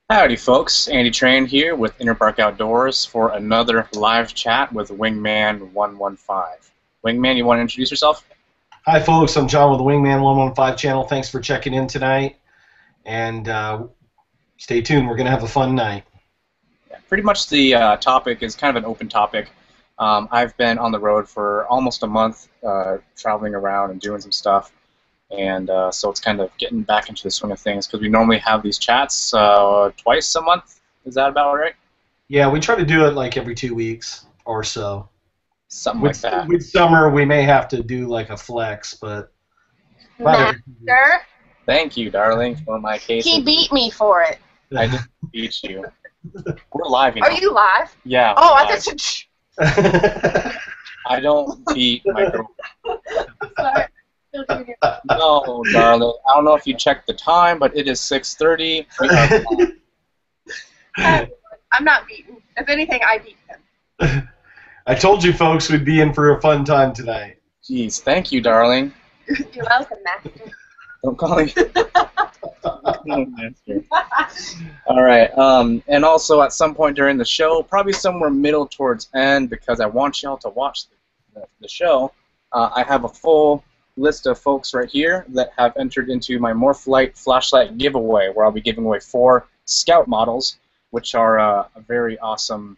Howdy, folks. Andy Train here with InnerBark Outdoors for another live chat with Wingman 115. Wingman, you want to introduce yourself? Hi, folks. I'm John with the Wingman 115 channel. Thanks for checking in tonight. And stay tuned. We're going to have a fun night. Yeah, pretty much the topic is kind of an open topic. I've been on the road for almost a month, traveling around and doing some stuff. And so it's kind of getting back into the swing of things because we normally have these chats twice a month. Is that about right? Yeah, we try to do it like every 2 weeks or so. Something like that. With summer, we may have to do like a flex, but... Master? Thank you, darling, for my case. He beat me for it. I didn't beat you. We're live, you know. Are you live? Yeah. Oh, I thought I don't beat my girl. Sorry. No, darling. I don't know if you checked the time, but it is 6:30. I'm not beaten. If anything, I beat him. I told you, folks, we'd be in for a fun time tonight. Jeez, thank you, darling. You're welcome, Master. Don't call me. All right. And also at some point during the show, probably somewhere middle towards end, because I want y'all to watch the show. I have a full list of folks right here that have entered into my Morphalite flashlight giveaway, where I'll be giving away 4 Scout models, which are a very awesome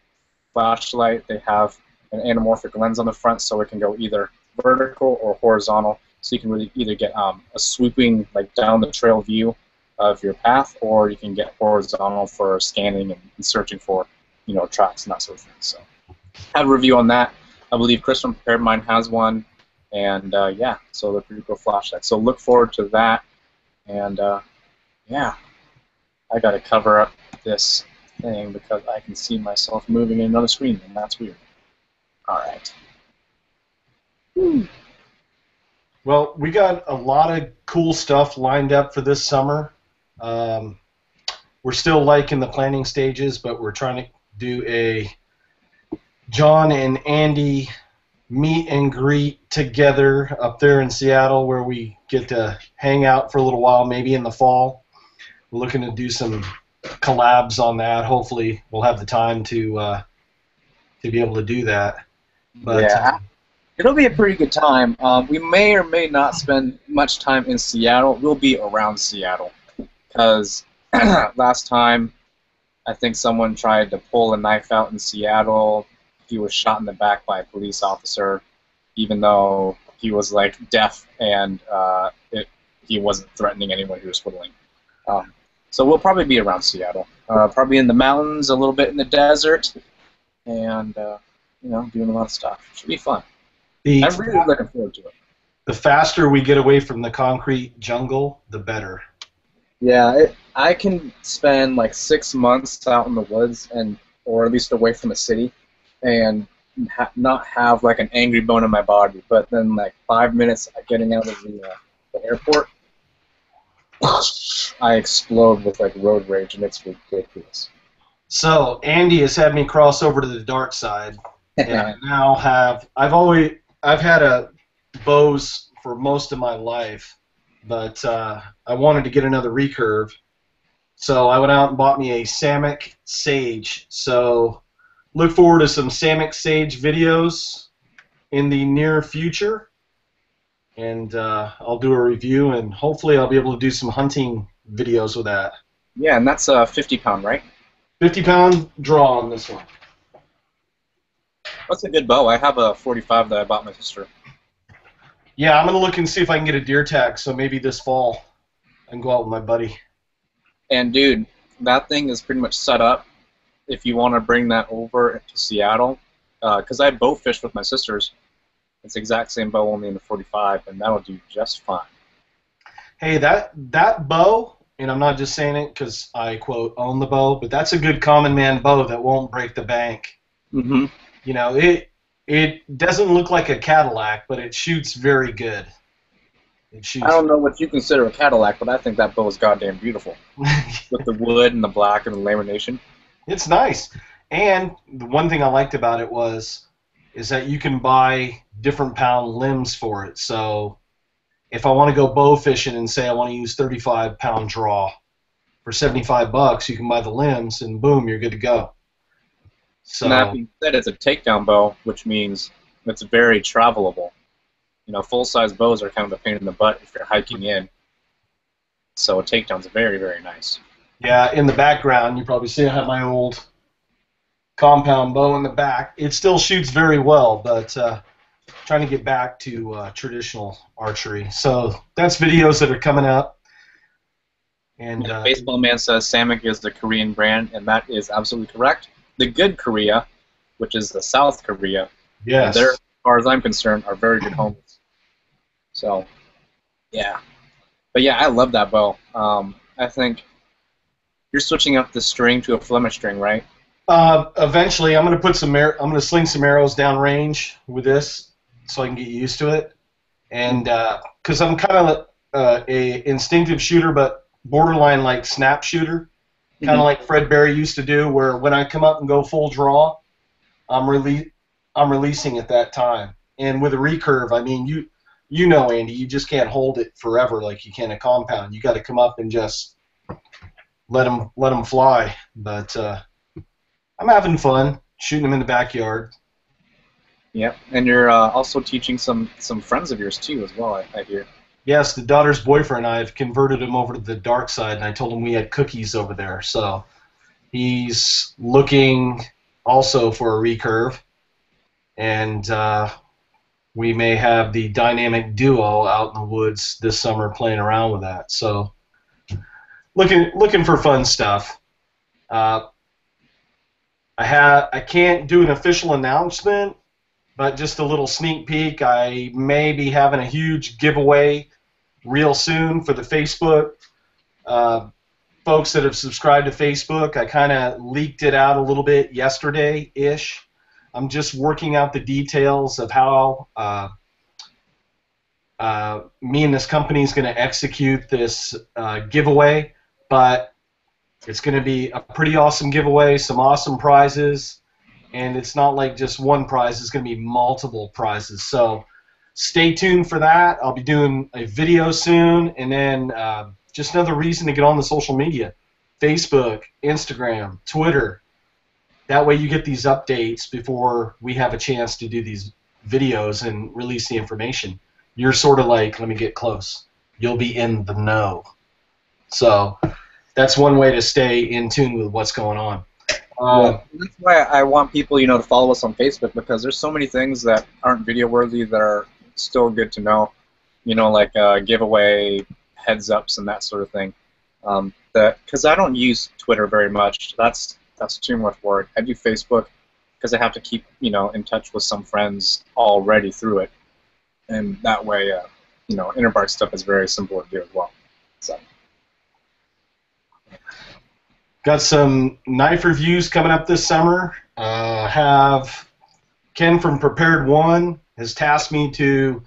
flashlight. They have an anamorphic lens on the front, so it can go either vertical or horizontal. So you can really either get a swooping, like down the trail view of your path, or you can get horizontal for scanning and searching for, tracks and that sort of thing. So I have a review on that. I believe Chris from Prepared Mind has one. And yeah, so they're pretty cool flashlights. So look forward to that. And yeah, I got to cover up this thing because I can see myself moving in another screen, and that's weird. All right. Well, we got a lot of cool stuff lined up for this summer. We're still in the planning stages, but we're trying to do a John and Andy meet and greet together up there in Seattle, where we get to hang out for a little while, maybe in the fall. We're looking to do some collabs on that. Hopefully we'll have the time to be able to do that. But, yeah, it'll be a pretty good time. We may or may not spend much time in Seattle. We'll be around Seattle because last time I think someone tried to pull a knife out in Seattle. He was shot in the back by a police officer, even though he was deaf and he wasn't threatening anyone who was whittling. So we'll probably be around Seattle, probably in the mountains, a little bit in the desert, and doing a lot of stuff. It should be fun. I'm really looking forward to it. The faster we get away from the concrete jungle, the better. Yeah, I can spend 6 months out in the woods or at least away from the city, and not have an angry bone in my body, but then 5 minutes getting out of the airport, I explode with road rage, and it's ridiculous. So Andy has had me cross over to the dark side, and I now I've had a bows for most of my life, but I wanted to get another recurve, so I went out and bought me a Samick Sage. So look forward to some Samick Sage videos in the near future, and I'll do a review, and hopefully I'll be able to do some hunting videos with that. Yeah, and that's a 50-pound, right? 50-pound draw on this one. That's a good bow. I have a 45 that I bought my sister. Yeah, I'm going to look and see if I can get a deer tag, so maybe this fall I can go out with my buddy. And, dude, that thing is pretty much set up if you want to bring that over to Seattle, because I bow fish with my sisters. It's the exact same bow, only in the 45, and that'll do just fine. Hey, that bow, and I'm not just saying it because I, quote, own the bow, but that's a good common man bow that won't break the bank. Mm-hmm. It doesn't look like a Cadillac, but it shoots very good. It shoots. I don't know what you consider a Cadillac, but I think that bow is goddamn beautiful. With the wood and the black and the lamination. It's nice. And the one thing I liked about it is that you can buy different pound limbs for it. So if I want to go bow fishing and say I want to use 35-pound draw, for $75, you can buy the limbs, and boom, you're good to go. So And that being said, it's a takedown bow, which means it's very travelable. You know, full-size bows are kind of a pain in the butt if you're hiking in. So a takedown's very, very nice. yeah, in the background, you probably see I have my old compound bow in the back. It still shoots very well, but trying to get back to traditional archery. So that's videos that are coming up. And Baseball Man says Samick is the Korean brand, and that is absolutely correct. The good Korea, which is the South Korea, yes, they're, as far as I'm concerned, are very good homies. So, yeah. But yeah, I love that bow. I think you're switching up the string to a Flemish string, right? eventually, I'm going to sling some arrows downrange with this, so I can get used to it. And because I'm kind of a instinctive shooter, but borderline like snap shooter, kind of like Fred Berry used to do, where when I come up and go full draw, I'm releasing at that time. And with a recurve, I mean, you know, Andy, you just can't hold it forever like you can a compound. You got to come up and just let them fly. But I'm having fun shooting them in the backyard. Yep, and you're also teaching some friends of yours too, as well. I hear. Yes, the daughter's boyfriend. I've converted him over to the dark side, and I told him we had cookies over there. So he's looking also for a recurve, and we may have the dynamic duo out in the woods this summer playing around with that. So looking for fun stuff. I can't do an official announcement, but just a little sneak peek. I may be having a huge giveaway real soon for the Facebook folks that have subscribed to Facebook. I kind of leaked it out a little bit yesterday-ish. I'm just working out the details of how me and this company is going to execute this giveaway, but it's going to be a pretty awesome giveaway, some awesome prizes, and it's not like just one prize. It's going to be multiple prizes. So stay tuned for that. I'll be doing a video soon, and then just another reason to get on the social media, Facebook, Instagram, Twitter. That way you get these updates before we have a chance to do these videos and release the information. You're sort of like, let me get close. You'll be in the know. So that's one way to stay in tune with what's going on. That's why I want people, you know, to follow us on Facebook, because there's so many things that aren't video worthy that are still good to know. You know, like giveaway, heads ups, and that sort of thing. Because I don't use Twitter very much. That's too much work. I do Facebook because I have to keep, you know, in touch with some friends already through it, and that way, you know, InnerBark stuff is very simple to do as well. So. Got some knife reviews coming up this summer. Have Ken from Prepared One has tasked me to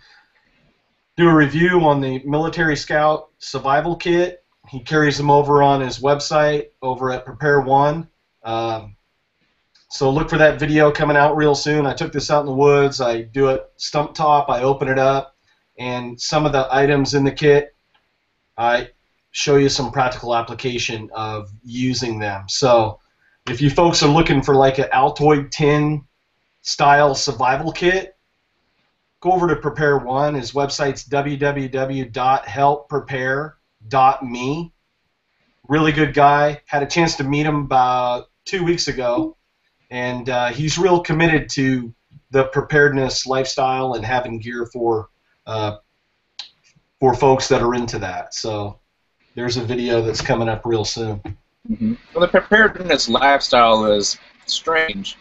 do a review on the Military Scout Survival Kit. He carries them over on his website over at Prepare One. So look for that video coming out real soon. I took this out in the woods. I do it stump top. I open it up, and some of the items in the kit, I show you some practical application of using them. So if you folks are looking for like an Altoid tin style survival kit, go over to Prepare One. His website's www.helpprepare.me. Really good guy. Had a chance to meet him about 2 weeks ago, and he's real committed to the preparedness lifestyle and having gear for folks that are into that. So there's a video that's coming up real soon. Mm-hmm. Well, the preparedness lifestyle is strange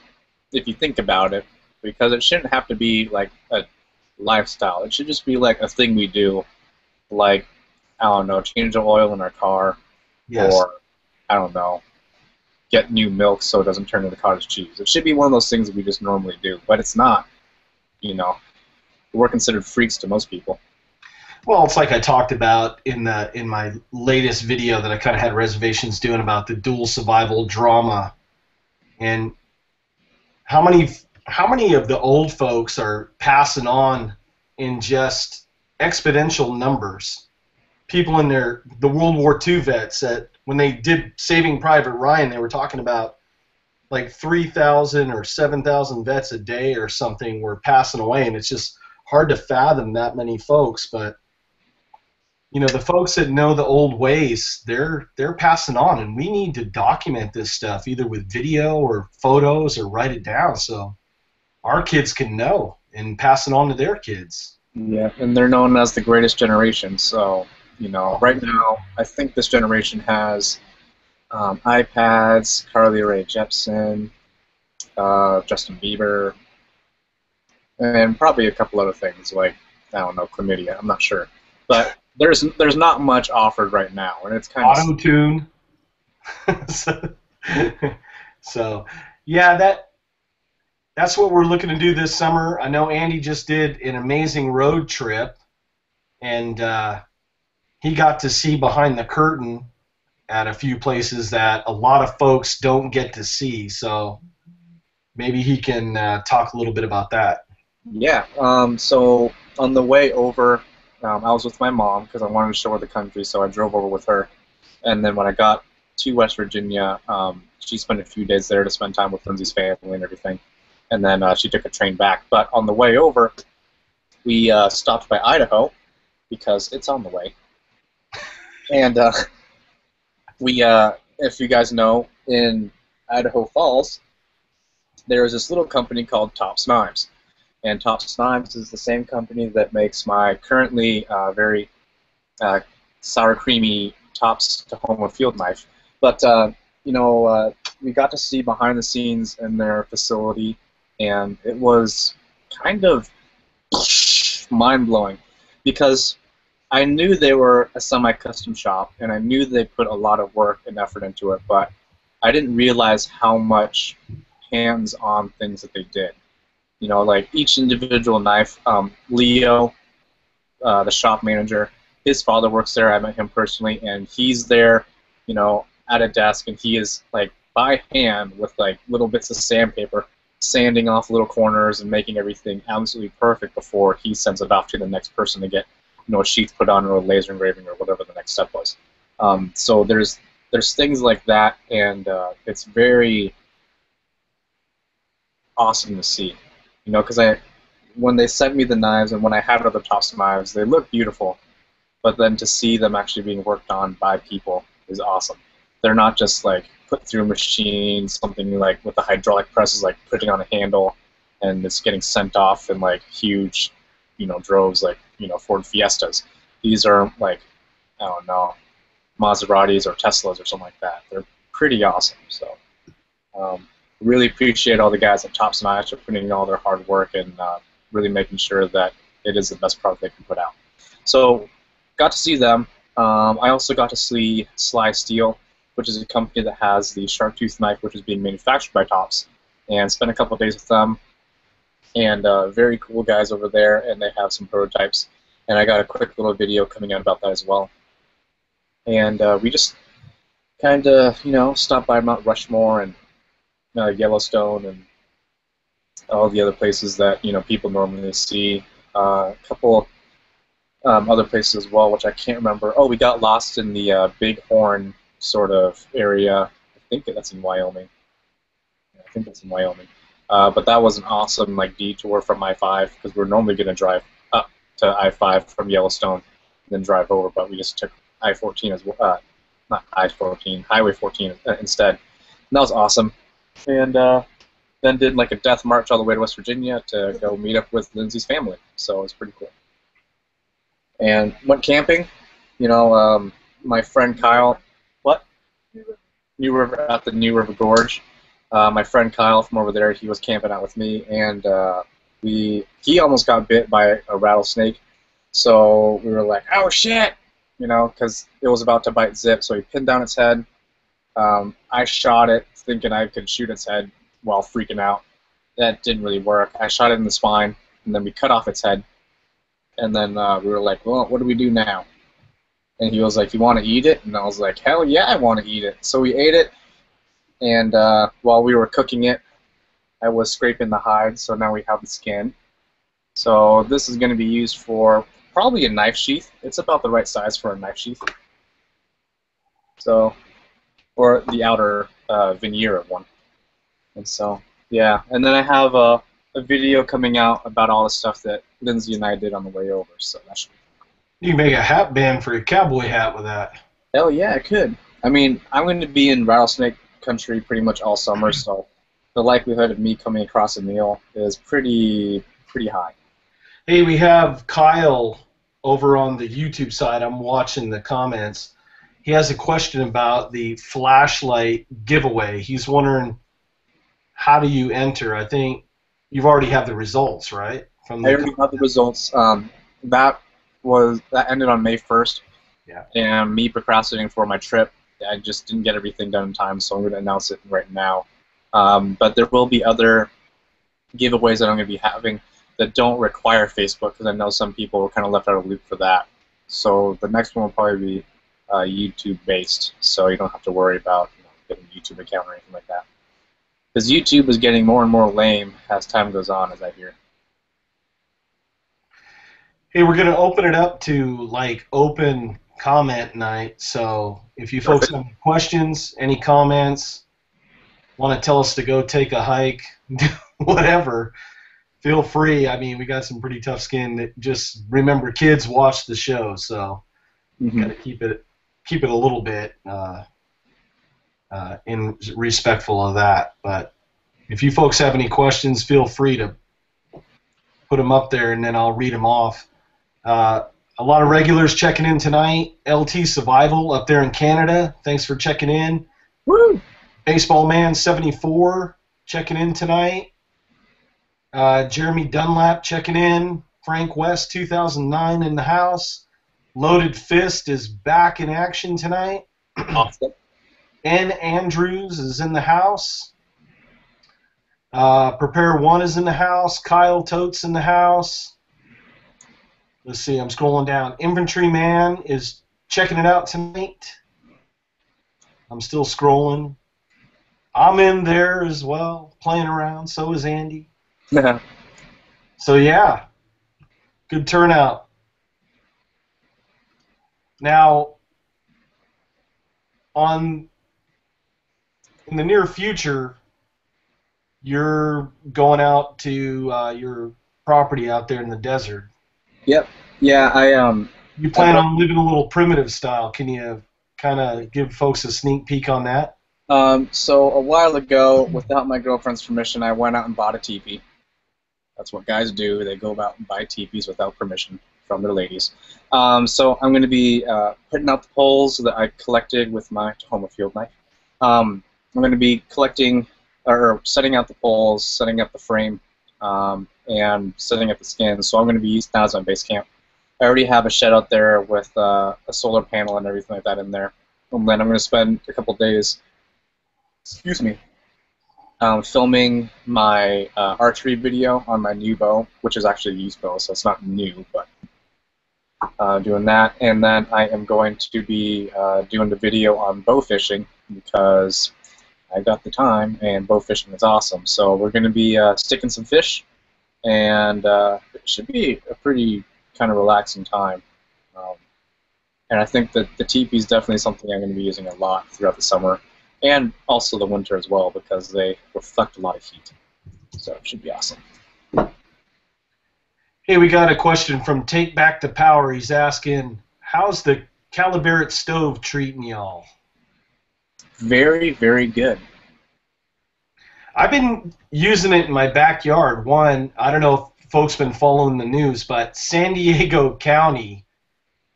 if you think about it, because it shouldn't have to be like a lifestyle. It should just be like a thing we do, like, I don't know, change the oil in our car, Yes. or, I don't know, get new milk so it doesn't turn into cottage cheese. It should be one of those things that we just normally do, but it's not. You know, we're considered freaks to most people. Well, it's like I talked about in my latest video that I kind of had reservations doing about the dual survival drama, and how many of the old folks are passing on in just exponential numbers. People in the World War II vets that when they did Saving Private Ryan, they were talking about like 3,000 or 7,000 vets a day or something were passing away, and it's just hard to fathom that many folks. But the folks that know the old ways, they're passing on, and we need to document this stuff either with video or photos or write it down so our kids can know and pass it on to their kids. Yeah, and they're known as the greatest generation. So, right now, I think this generation has iPads, Carly Rae Jepsen, Justin Bieber, and probably a couple other things like, I don't know, chlamydia. I'm not sure, but there's not much offered right now, and it's kind of auto-tune. So, yeah, that's what we're looking to do this summer. I know Andy just did an amazing road trip, and he got to see behind the curtain at a few places that a lot of folks don't get to see. So maybe he can talk a little bit about that. Yeah. So on the way over, I was with my mom because I wanted to show her the country, so I drove over with her. And then when I got to West Virginia, she spent a few days there to spend time with Lindsay's family and everything. And then she took a train back. But on the way over, we stopped by Idaho because it's on the way. And if you guys know, in Idaho Falls, there's this little company called Tops Knives. And Tops Knives is the same company that makes my currently very sour creamy Tops Tahoma field knife. But, we got to see behind the scenes in their facility, and it was kind of mind-blowing because I knew they were a semi-custom shop, and I knew they put a lot of work and effort into it, but I didn't realize how much hands-on things that they did. Like each individual knife, Leo, the shop manager, his father works there. I met him personally, and he's there, at a desk, and he is, like, by hand with, like, little bits of sandpaper, sanding off little corners and making everything absolutely perfect before he sends it off to the next person to get, a sheath put on or a laser engraving or whatever the next step was. So there's things like that, and it's very awesome to see. Because when they sent me the knives and when I had other Tops knives, they look beautiful, but then to see them actually being worked on by people is awesome. They're not just like put through a machine, something like with the hydraulic presses, like putting on a handle, and it's getting sent off in like huge, droves, like Ford Fiestas. These are like, I don't know, Maseratis or Teslas or something like that. They're pretty awesome. So. Really appreciate all the guys at Tops Knives for putting in all their hard work and really making sure that it is the best product they can put out. So, got to see them. I also got to see Sly Steel, which is a company that has the shark tooth knife, which is being manufactured by Tops, and spent a couple of days with them. And very cool guys over there, and they have some prototypes. And I got a quick little video coming out about that as well. And we just kind of, stopped by Mount Rushmore and Yellowstone and all the other places that people normally see. A couple other places as well, which I can't remember. Oh, we got lost in the Bighorn sort of area. I think that's in Wyoming. Yeah, I think that's in Wyoming. But that was an awesome detour from I-5 because we're normally going to drive up to I-5 from Yellowstone and then drive over, but we just took I-14 as well. Not I-14, Highway 14 instead. And that was awesome. And then did a death march all the way to West Virginia to go meet up with Lindsay's family. So it was pretty cool. And went camping. My friend Kyle, New River at the New River Gorge. My friend Kyle from over there, he was camping out with me, and he almost got bit by a rattlesnake. So we were like, oh shit, because it was about to bite Zip. So he pinned down its head. I shot it thinking I could shoot its head while freaking out. That didn't really work. I shot it in the spine, and then we cut off its head. And then we were like, well, what do we do now? And he was like, you want to eat it? And I was like, hell yeah, I want to eat it. So we ate it, and while we were cooking it, I was scraping the hide, so now we have the skin. So this is going to be used for probably a knife sheath. It's about the right size for a knife sheath. So or the outer veneer of one. And so, yeah. And then I have a video coming out about all the stuff that Lindsay and I did on the way over. So that should be cool. You can make a hat band for your cowboy hat with that. Hell yeah, I could. I mean, I'm going to be in rattlesnake country pretty much all summer, so the likelihood of me coming across a meal is pretty high. Hey, we have Kyle over on the YouTube side. I'm watching the comments. He has a question about the flashlight giveaway. He's wondering, how do you enter? I think you've already have the results, right? I already have the results. That ended on May 1st. Yeah. And me procrastinating for my trip, I just didn't get everything done in time, so I'm going to announce it right now. But there will be other giveaways that I'm going to be having that don't require Facebook, because I know some people were kind of left out of the loop for that. So the next one will probably be YouTube-based, so you don't have to worry about getting a YouTube account or anything like that. Because YouTube is getting more and more lame as time goes on, as I hear. Hey, we're going to open it up to like open comment night. So if you folks have any questions, any comments, want to tell us to go take a hike, whatever, feel free. I mean, we got some pretty tough skin. Just remember, kids watch the show, so got to keep it a little bit in respectful of that. But if you folks have any questions, feel free to put them up there, and then I'll read them off. A lot of regulars checking in tonight. LT Survival up there in Canada, thanks for checking in. Woo! Baseball Man 74 checking in tonight. Jeremy Dunlap checking in. Frank West 2009 in the house. Loaded Fist is back in action tonight. Awesome. N. Andrews is in the house. Prepare One is in the house. Kyle Totes in the house. Let's see, I'm scrolling down. Infantryman is checking it out tonight. I'm still scrolling. I'm in there as well, playing around. So is Andy. So, yeah, good turnout. Now, in the near future, you're going out to your property out there in the desert. Yep. Yeah, You plan on living a little primitive style. Can you kind of give folks a sneak peek on that? So a while ago, without my girlfriend's permission, I went out and bought a teepee. That's what guys do. They go out and buy teepees without permission from their ladies. So I'm going to be putting out the poles that I collected with my Tahoma field knife. I'm going to be collecting or setting out the poles, setting up the frame, and setting up the skins. So I'm going to be using that as my base camp. I already have a shed out there with a solar panel and everything like that in there. And then I'm going to spend a couple days, filming my archery video on my new bow, which is actually a used bow, so it's not new, but doing that. And then I am going to be doing the video on bow fishing because I got the time, and bow fishing is awesome. So we're going to be sticking some fish, and it should be a pretty kind of relaxing time. And I think that the teepee is definitely something I'm going to be using a lot throughout the summer, and also the winter as well, because they reflect a lot of heat. So it should be awesome. Hey, we got a question from Take Back the Power. He's asking, how's the Calibarret stove treating y'all? Very, very good. I've been using it in my backyard. One, I don't know if folks been following the news, but San Diego County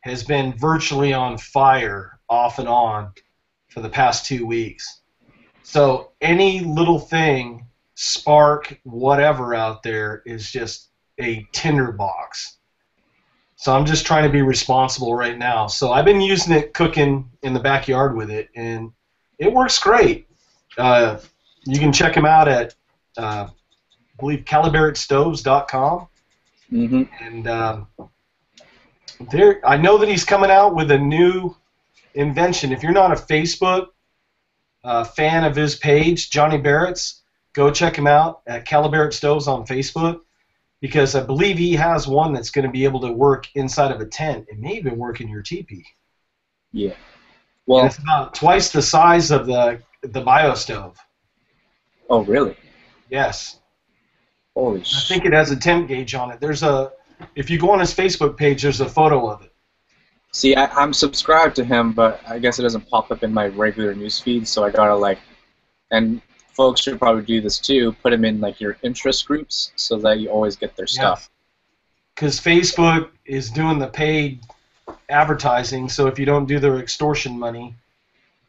has been virtually on fire off and on for the past 2 weeks. So any little thing, spark, whatever out there is just a tinderbox. So I'm just trying to be responsible right now. So I've been using it cooking in the backyard with it, and it works great. You can check him out at, I believe, calibarretstoves.com. And I know that he's coming out with a new invention. If you're not a Facebook fan of his page, Johnny Barrett's, go check him out at Calibarret Stoves on Facebook, because I believe he has one that's going to be able to work inside of a tent. It may even work in your teepee. Yeah. Well, and it's about twice the size of the BioStove. oh really? Yes. Holy I shit. think it has a temp gauge on it. If you go on his Facebook page, there's a photo of it. See, I'm subscribed to him, but I guess it doesn't pop up in my regular newsfeed, so I gotta like, and folks should probably do this too, put them in like your interest groups so that you always get their stuff. Because Facebook is doing the paid advertising, so if you don't do their extortion money,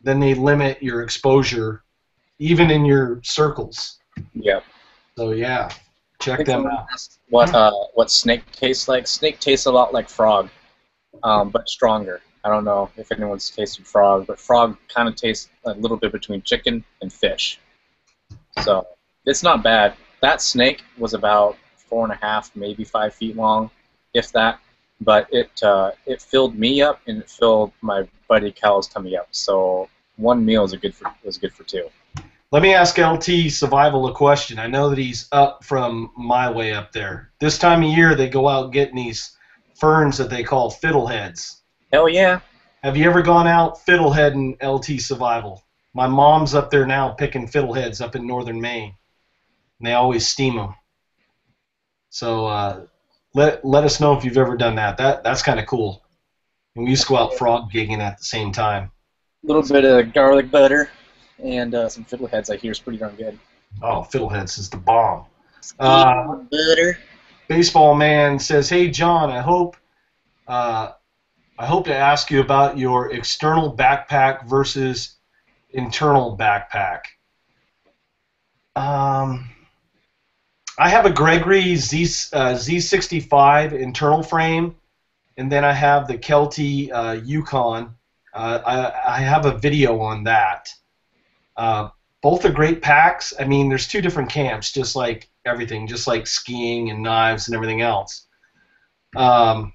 then they limit your exposure, even in your circles. Yeah. So yeah, check them out. What snake tastes like? Snake tastes a lot like frog, but stronger. I don't know if anyone's tasted frog, but frog kind of tastes a little bit between chicken and fish. So it's not bad. That snake was about 4.5, maybe 5 feet long, if that. But it filled me up and it filled my buddy Cal's tummy up. So one meal was good for two. Let me ask LT Survival a question. I know that he's up from my way up there. This time of year, they go out getting these ferns that they call fiddleheads. Hell yeah. Have you ever gone out fiddleheading LT Survival? My mom's up there now picking fiddleheads up in northern Maine. And they always steam them. So let us know if you've ever done that. That's kind of cool. And we used to go out frog gigging at the same time. A little bit of garlic butter and some fiddleheads I hear is pretty darn good. Oh, fiddleheads is the bomb. Butter. Baseball Man says, "Hey John, I hope to ask you about your external backpack versus internal backpack." I have a Gregory Z65 internal frame, and then I have the Kelty Yukon. I have a video on that. Both are great packs. I mean, there's two different camps, just like everything, just like skiing and knives and everything else. I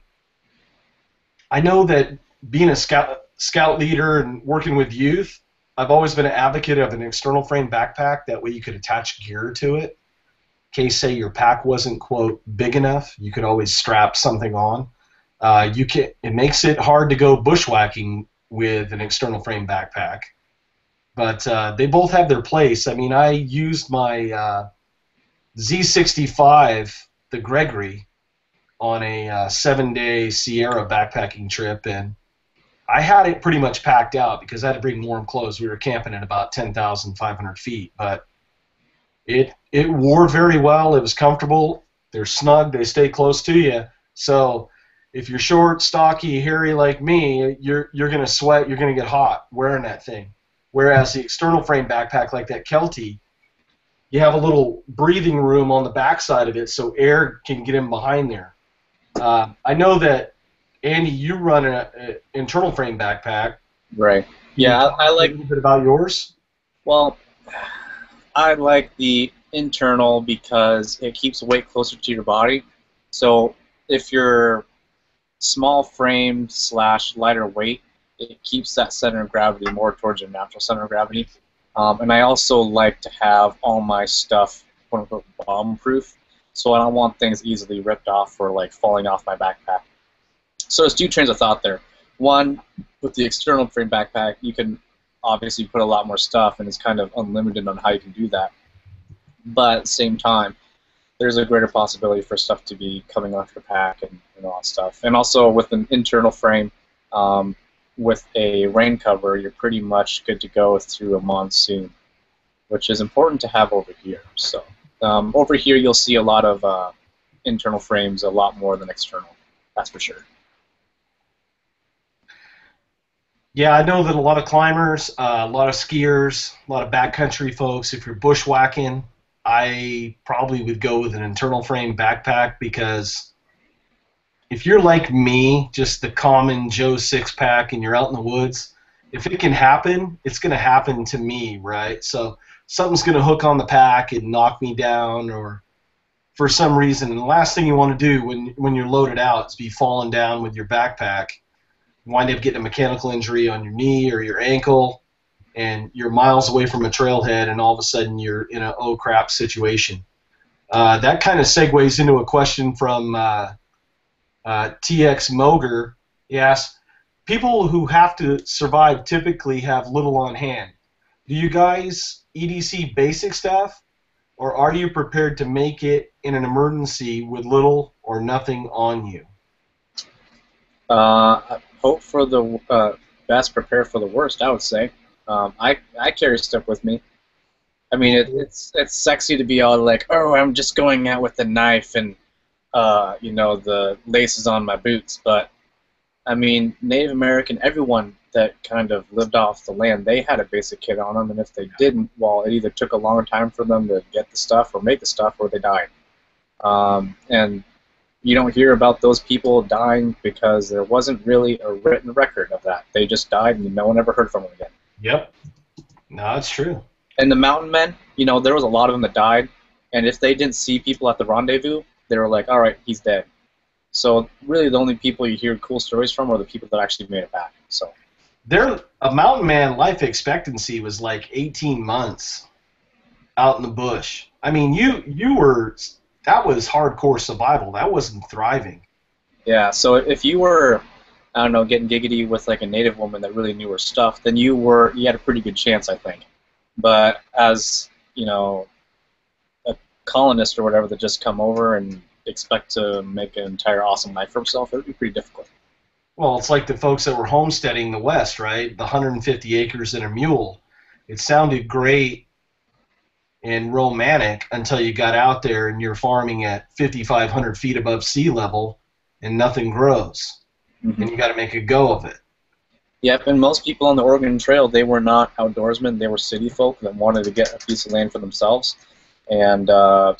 know that being a scout leader and working with youth, I've always been an advocate of an external frame backpack. That way you could attach gear to it. In case, say, your pack wasn't, quote, big enough, you could always strap something on. It makes it hard to go bushwhacking with an external frame backpack. But they both have their place. I mean, I used my Z65, the Gregory, on a 7-day Sierra backpacking trip, and I had it pretty much packed out because I had to bring warm clothes. We were camping at about 10,500 feet, but it wore very well. It was comfortable. They're snug. They stay close to you. So if you're short, stocky, hairy like me, you're going to sweat. You're going to get hot wearing that thing. Whereas the external frame backpack like that Kelty, you have a little breathing room on the backside of it so air can get in behind there. I know that, Andy, you run an internal frame backpack. Right. Yeah, I like a little bit about yours. Well, I like the internal because it keeps weight closer to your body. So if you're small frame / lighter weight, it keeps that center of gravity more towards your natural center of gravity. And I also like to have all my stuff quote-unquote bomb-proof, so I don't want things easily ripped off or like falling off my backpack. So there's two trains of thought there. One, with the external frame backpack, you can obviously put a lot more stuff, and it's kind of unlimited on how you can do that. But at the same time, there's a greater possibility for stuff to be coming off your pack and all that stuff. And also with an internal frame, with a rain cover, you're pretty much good to go through a monsoon, which is important to have over here. So over here you'll see a lot of internal frames, a lot more than external, that's for sure. Yeah, I know that a lot of climbers, a lot of skiers, a lot of backcountry folks, if you're bushwhacking, I probably would go with an internal frame backpack, because if you're like me, just the common Joe six-pack, and you're out in the woods, if it can happen, it's going to happen to me, right? So something's going to hook on the pack and knock me down, or for some reason. And the last thing you want to do when you're loaded out is be falling down with your backpack, wind up getting a mechanical injury on your knee or your ankle, and you're miles away from a trailhead, and all of a sudden you're in a oh crap situation. That kind of segues into a question from TX Moger. He asks, people who have to survive typically have little on hand. Do you guys EDC basic stuff, or are you prepared to make it in an emergency with little or nothing on you? Hope for the best, prepare for the worst, I would say. I carry stuff with me. I mean, it's sexy to be all like, oh, I'm just going out with a knife and you know, the laces on my boots. But I mean, Native American, everyone that kind of lived off the land, they had a basic kit on them, and if they didn't, well, it either took a longer time for them to get the stuff or make the stuff, or they died. And you don't hear about those people dying because there wasn't really a written record of that. They just died, and no one ever heard from them again. Yep. No, it's true. And the mountain men, you know, there was a lot of them that died, and if they didn't see people at the rendezvous, they were like, all right, he's dead. So really the only people you hear cool stories from are the people that actually made it back. So a mountain man life expectancy was like 18 months out in the bush. I mean, that was hardcore survival. That wasn't thriving. Yeah, so if you were, I don't know, getting giggity with like a native woman that really knew her stuff, then you had a pretty good chance, I think. But as, you know, a colonist or whatever that just come over and expect to make an entire awesome life for himself, it would be pretty difficult. Well, it's like the folks that were homesteading the West, right? The 150 acres and a mule. It sounded great and romantic until you got out there and you're farming at 5,500 feet above sea level and nothing grows. Mm-hmm. And you got to make a go of it. Yep, and most people on the Oregon Trail, they were not outdoorsmen. They were city folk that wanted to get a piece of land for themselves. And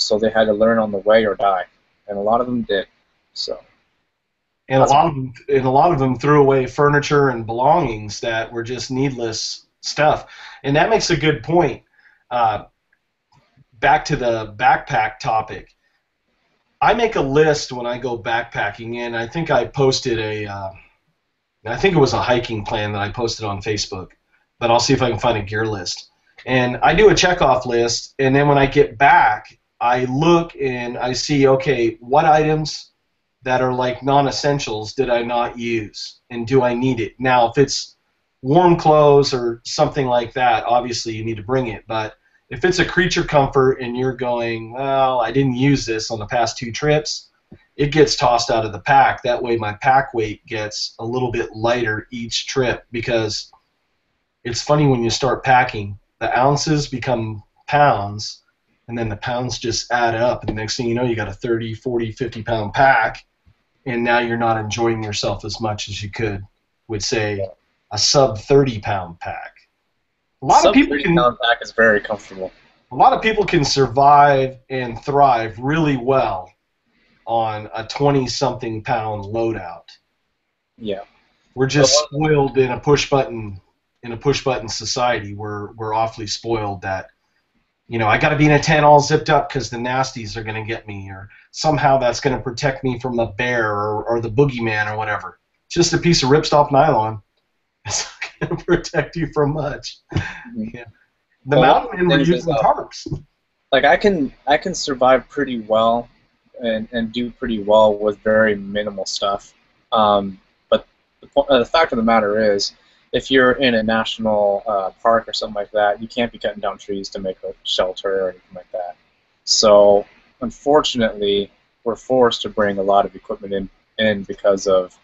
so they had to learn on the way or die. And a lot of them did. So. And a lot of them threw away furniture and belongings that were just needless stuff. And that makes a good point. Back to the backpack topic. I make a list when I go backpacking, and I think I posted I think it was a hiking plan that I posted on Facebook, but I'll see if I can find a gear list. And I do a checkoff list, and then when I get back, I look and I see, okay, what items that are like non-essentials did I not use, and do I need it? Now, if it's warm clothes or something like that, obviously you need to bring it, but if it's a creature comfort and you're going, well, I didn't use this on the past 2 trips, it gets tossed out of the pack. That way my pack weight gets a little bit lighter each trip, because it's funny when you start packing, the ounces become pounds, and then the pounds just add up, and the next thing you know, you got a 30, 40, 50-pound pack, and now you're not enjoying yourself as much as you could with, say, a sub-30-pound pack. A lot of people can. Sub-30-pound pack is very comfortable. A lot of people can survive and thrive really well on a 20-something pound loadout. Yeah. We're just spoiled in a push button society. We're awfully spoiled that, you know, I got to be in a tent all zipped up because the nasties are going to get me, or somehow that's going to protect me from the bear or the boogeyman or whatever. It's just a piece of ripstop nylon. It's not going to protect you from much. Yeah. The mountain men were using tarps. Like I can survive pretty well and do pretty well with very minimal stuff. But the fact of the matter is, if you're in a national park or something like that, you can't be cutting down trees to make a shelter or anything like that. So unfortunately, we're forced to bring a lot of equipment in because of,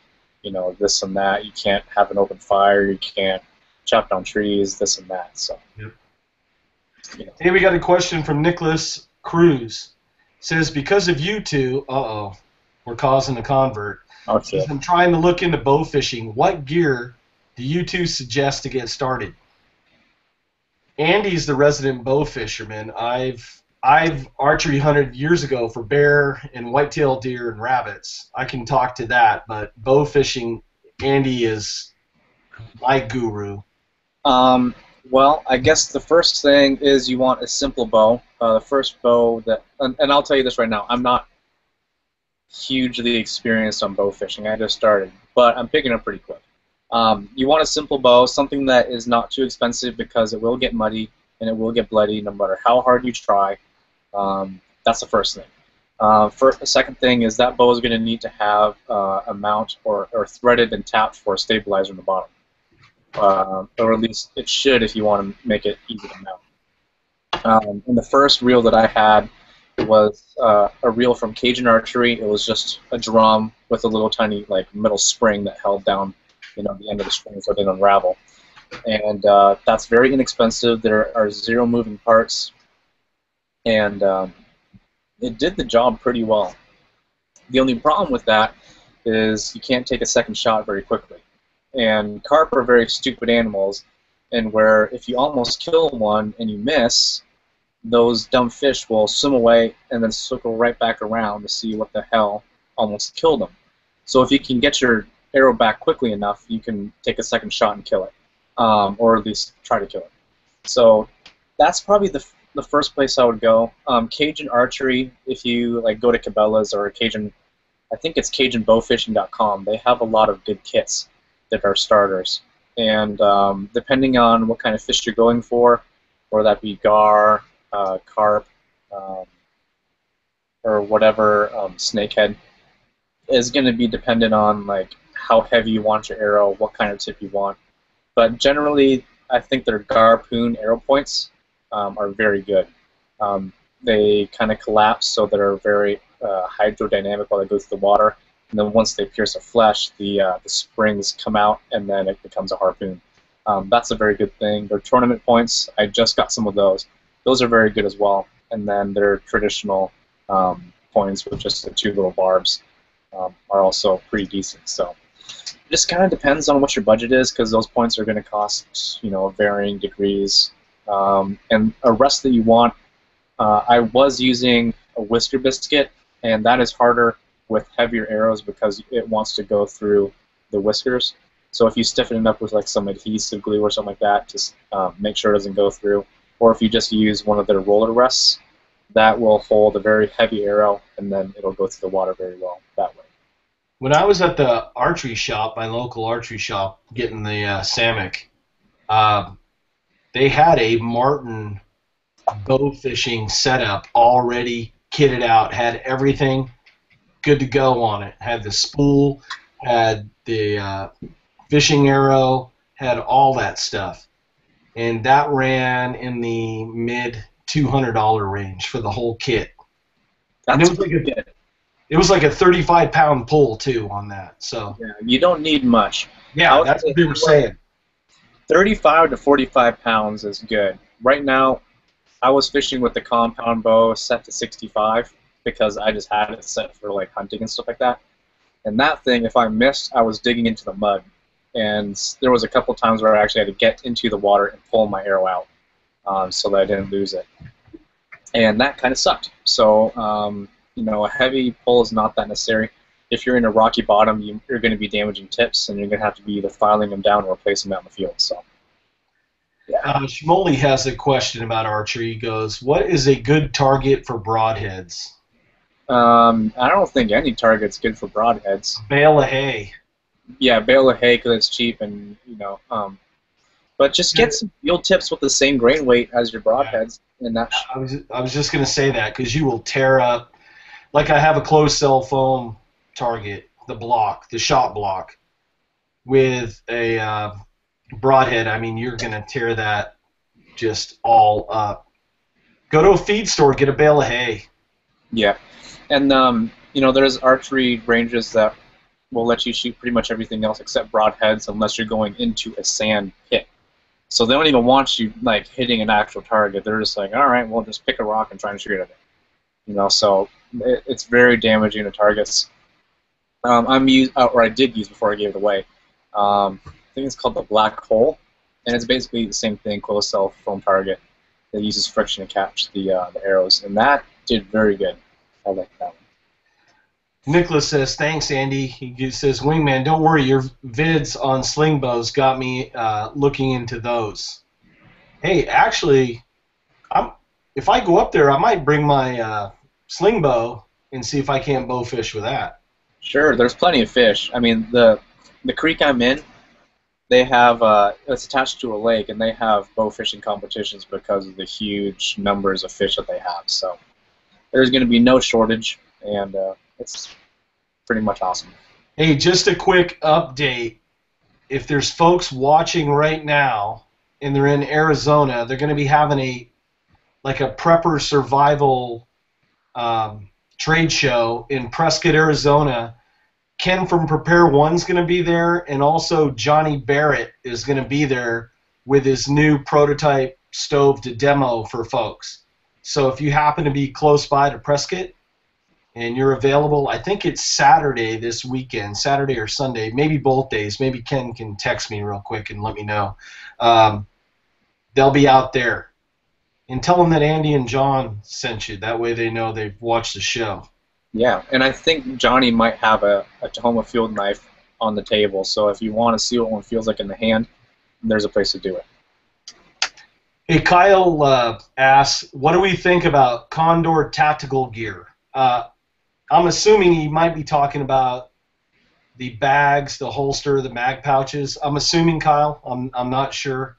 you know, this and that. You can't have an open fire. You can't chop down trees, this and that. So. Yep. You know. Hey, we got a question from Nicholas Cruz. Says, because of you two, we're causing a convert. Okay. I'm trying to look into bow fishing. What gear do you two suggest to get started? Andy's the resident bow fisherman. I've archery hunted years ago for bear and whitetail deer and rabbits. I can talk to that, but bow fishing, Andy is my guru. Well, I guess the first thing is you want a simple bow. The first bow that, and I'll tell you this right now, I'm not hugely experienced on bow fishing. I just started, but I'm picking up pretty quick. You want a simple bow, something that is not too expensive, because it will get muddy and it will get bloody no matter how hard you try. That's the first thing. The second thing is that bow is going to need to have a mount or threaded and tapped for a stabilizer in the bottom. Or at least it should if you want to make it easy to mount. And the first reel that I had was a reel from Cajun Archery. It was just a drum with a little tiny metal spring that held down the end of the string so it didn't unravel. And that's very inexpensive. There are 0 moving parts. And it did the job pretty well. The only problem with that is you can't take a second shot very quickly. And carp are very stupid animals, and where if you almost kill one and you miss, those dumb fish will swim away and then circle right back around to see what the hell almost killed them. So if you can get your arrow back quickly enough, you can take a second shot and kill it, or at least try to kill it. So that's probably the first place I would go. Cajun Archery, if you go to Cabela's or Cajun, I think it's CajunBowfishing.com, they have a lot of good kits that are starters. And depending on what kind of fish you're going for, whether that be gar, carp, or whatever snakehead, is going to be dependent on how heavy you want your arrow, what kind of tip you want. But generally, I think their garpoon arrow points are very good. They kind of collapse, so they're very hydrodynamic while they go through the water. And then once they pierce the flesh, the springs come out, and then it becomes a harpoon. That's a very good thing. Their tournament points, I just got some of those. Those are very good as well. And then their traditional points with just the 2 little barbs are also pretty decent. So it just kind of depends on what your budget is, because those points are going to cost varying degrees. And a rest that you want, I was using a whisker biscuit, and that is harder with heavier arrows because it wants to go through the whiskers. So if you stiffen it up with some adhesive glue or something like that, just make sure it doesn't go through. Or if you just use one of their roller rests, that will hold a very heavy arrow, and then it'll go through the water very well that way. When I was at the archery shop, my local archery shop, getting the Samick, they had a Martin bow fishing setup already kitted out, had everything good to go on it. Had the spool, had the fishing arrow, had all that stuff. And that ran in the mid $200 range for the whole kit. And it was like a 35-pound pull too on that. So yeah, you don't need much. Yeah, that's what they were saying. 35 to 45 pounds is good. Right now, I was fishing with the compound bow set to 65 because I just had it set for hunting and stuff like that. And that thing, if I missed, I was digging into the mud. And there was a couple times where I actually had to get into the water and pull my arrow out so that I didn't lose it. And that kind of sucked. So, a heavy pull is not that necessary. If you're in a rocky bottom, you're going to be damaging tips, and you're going to have to be either filing them down or placing them out in the field. So, yeah. Shmuley has a question about archery. He goes, what is a good target for broadheads? I don't think any target's good for broadheads. Bale of hay. Yeah, bale of hay because it's cheap, and but just get some field tips with the same grain weight as your broadheads, and that. I was just going to say that because you will tear up. Like I have a closed cell foam target, the shot block, with a broadhead. I mean, you're going to tear that just all up. Go to a feed store, get a bale of hay. Yeah, and there's archery ranges that will let you shoot pretty much everything else except broadheads unless you're going into a sand pit. So they don't even want you hitting an actual target. They're just like, all right, well, just pick a rock and try and shoot at it. So it's very damaging to targets. I did use before I gave it away. I think it's called the Black Hole, and it's basically the same thing, closed cell foam target that uses friction to catch the arrows, and that did very good. I like that one. Nicholas says, thanks, Andy. He says, Wingman, don't worry, your vids on sling bows got me looking into those. Hey, actually, if I go up there, I might bring my sling bow and see if I can't bow fish with that. Sure, there's plenty of fish. I mean, the creek I'm in, they have it's attached to a lake, and they have bow fishing competitions because of the huge numbers of fish that they have. So there's going to be no shortage. and it's pretty much awesome. Hey, just a quick update. If there's folks watching right now and they're in Arizona, they're going to be having a prepper survival trade show in Prescott, Arizona. Ken from Prepare One's going to be there, and also Johnny Barrett is going to be there with his new prototype stove to demo for folks. So if you happen to be close by to Prescott and you're available, I think it's Saturday this weekend, Saturday or Sunday, maybe both days. Maybe Ken can text me real quick and let me know. They'll be out there. And tell them that Andy and John sent you. That way they know they've watched the show. Yeah, and I think Johnny might have a Tahoma field knife on the table, so if you want to see what one feels like in the hand, there's a place to do it. Hey, Kyle asks, what do we think about Condor tactical gear? I'm assuming he might be talking about the bags, the holster, the mag pouches. I'm assuming, Kyle. I'm not sure.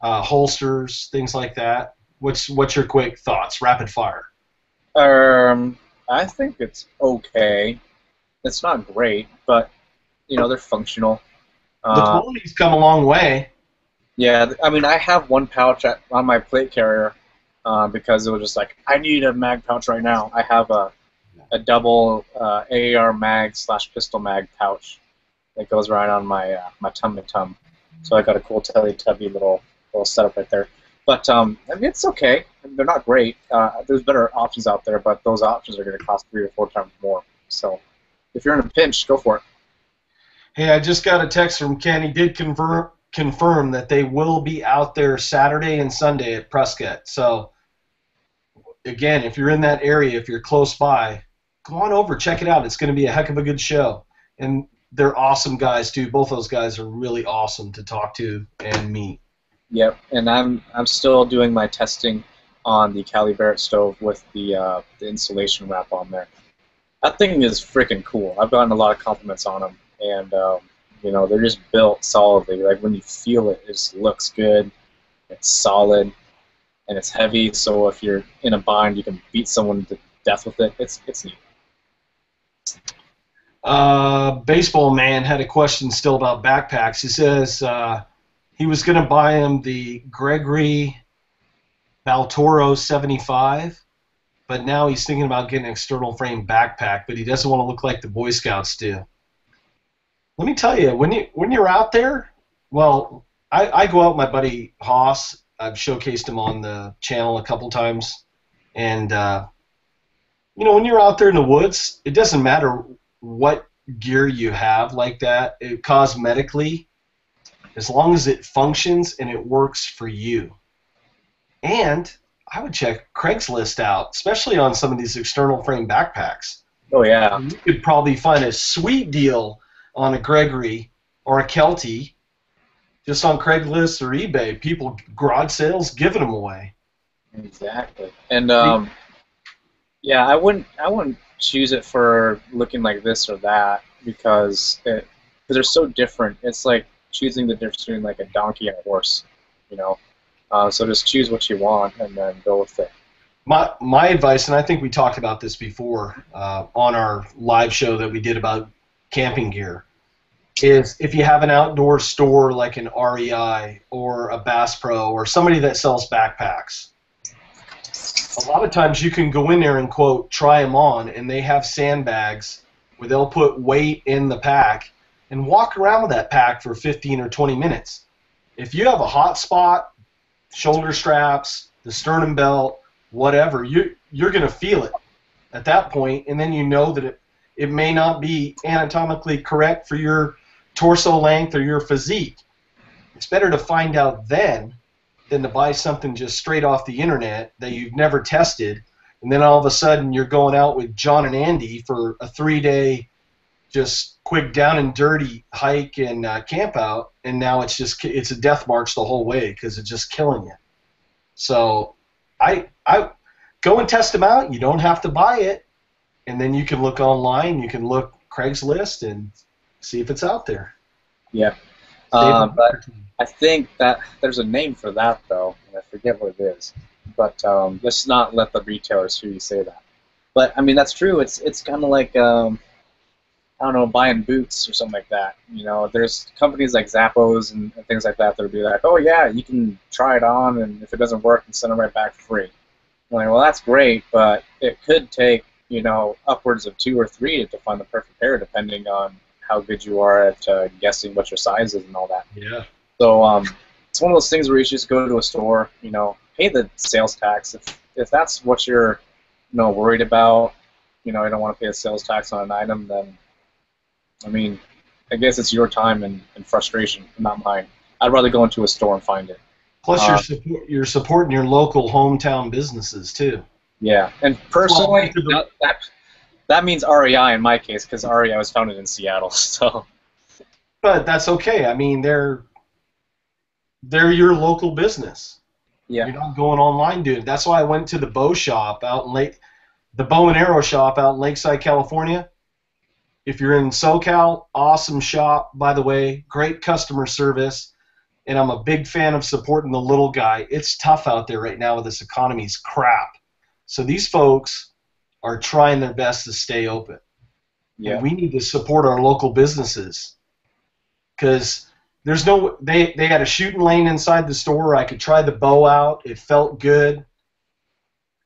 Holsters, things like that. What's your quick thoughts? Rapid fire. I think it's okay. It's not great, but they're functional. The quality's come a long way. Yeah, I mean, I have one pouch on my plate carrier because it was just like, I need a mag pouch right now. I have a double AAR mag / pistol mag pouch that goes right on my my tum-tum. So I got a cool Teletubby little setup right there. But I mean, it's okay. They're not great. There's better options out there, but those options are going to cost 3 or 4 times more. So if you're in a pinch, go for it. Hey, I just got a text from Ken. He did confirm that they will be out there Saturday and Sunday at Prescott. So again, if you're in that area, if you're close by, go on over, check it out. It's going to be a heck of a good show. And they're awesome guys, too. Both those guys are really awesome to talk to and meet. Yep, and I'm still doing my testing on the Cali Barrett stove with the insulation wrap on there. That thing is freaking cool. I've gotten a lot of compliments on them, and they're just built solidly. Like when you feel it, it just looks good. It's solid, and it's heavy. So if you're in a bind, you can beat someone to death with it. It's neat. Baseball Man had a question still about backpacks. He says he was going to buy him the Gregory Baltoro 75, but now he's thinking about getting an external frame backpack, but he doesn't want to look like the Boy Scouts do. Let me tell you, when you're out there, well, I go out with my buddy Haas. I've showcased him on the channel a couple times, and when you're out there in the woods, it doesn't matter what gear you have like that. Cosmetically, as long as it functions and it works for you. And I would check Craigslist out, especially on some of these external frame backpacks. Oh, yeah. You could probably find a sweet deal on a Gregory or a Kelty just on Craigslist or eBay. People, garage sales, giving them away. Exactly. And, yeah, I wouldn't choose it for looking like this or that because they're so different. It's like choosing the difference between like a donkey and a horse, so just choose what you want and then go with it. My advice, and I think we talked about this before on our live show that we did about camping gear, is if you have an outdoor store like an REI or a Bass Pro or somebody that sells backpacks, a lot of times you can go in there and, quote, try them on, and they have sandbags where they'll put weight in the pack and walk around with that pack for 15 or 20 minutes. If you have a hot spot, shoulder straps, the sternum belt, whatever, you're going to feel it at that point, and then you know that it may not be anatomically correct for your torso length or your physique. It's better to find out then than to buy something just straight off the internet that you've never tested, and then all of a sudden you're going out with John and Andy for a 3-day just quick down and dirty hike and camp out, and now it's a death march the whole way because it's just killing you. So I go and test them out. You don't have to buy it, and then you can look online. You can look Craigslist and see if it's out there. Yeah. But I think that there's a name for that, though, and I forget what it is. But let's not let the retailers hear you say that. But I mean, that's true. It's kind of like I don't know, buying boots or something like that. You know, there's companies like Zappos and things like that that'll be like, oh yeah, you can try it on, and if it doesn't work, you send it right back for free. I'm like, well, that's great, but it could take, you know, upwards of 2 or 3 to find the perfect pair, depending on how good you are at guessing what your size is and all that. Yeah. So it's one of those things where you should just go to a store, you know, pay the sales tax. If that's what you're, you know, worried about, you know, you don't want to pay a sales tax on an item, then, I mean, I guess it's your time and frustration, not mine. I'd rather go into a store and find it. Plus, you're supporting your local hometown businesses too. Yeah, and personally, that means REI in my case, because REI was founded in Seattle. So. But that's okay. I mean, they're your local business. Yeah. You're not going online doing it. That's why I went to the bow shop out in the bow and arrow shop out in Lakeside, California. If you're in SoCal, awesome shop, by the way, great customer service, and I'm a big fan of supporting the little guy. It's tough out there right now with this economy's crap. So these folks are trying their best to stay open. Yeah. And we need to support our local businesses because there's no they had a shooting lane inside the store. I could try the bow out. It felt good.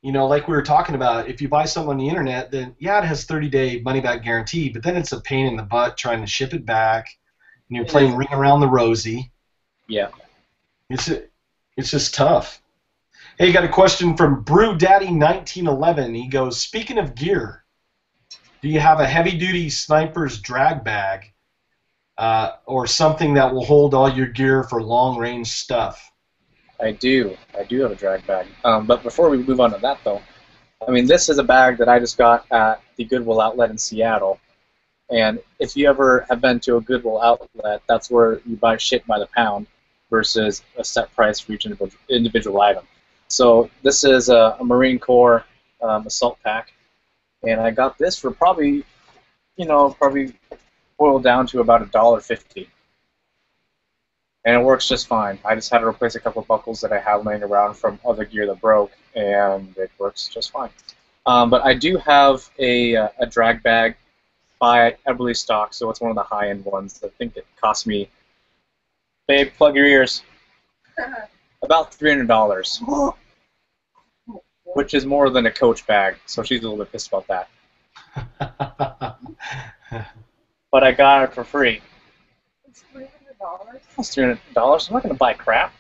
You know, like we were talking about, if you buy something on the internet, then yeah, it has 30-day money-back guarantee, but then it's a pain in the butt trying to ship it back, and you're playing Ring Around the Rosie. Yeah. It's just tough. Hey, you got a question from BrewDaddy1911. He goes, speaking of gear, do you have a heavy-duty sniper's drag bag or something that will hold all your gear for long-range stuff? I do have a drag bag. But before we move on to that, though, I mean, this is a bag that I just got at the Goodwill outlet in Seattle. And if you ever have been to a Goodwill outlet, that's where you buy shit by the pound versus a set price for each individual item. So this is a Marine Corps assault pack, and I got this for probably boiled down to about $1.50. And it works just fine. I just had to replace a couple of buckles that I had laying around from other gear that broke, and it works just fine. But I do have a drag bag by Eberly Stock, so it's one of the high-end ones. I think it cost me, babe, plug your ears, about $300, which is more than a Coach bag, so she's a little bit pissed about that. But I got it for free. It's $300. That's $300. I'm not going to buy crap.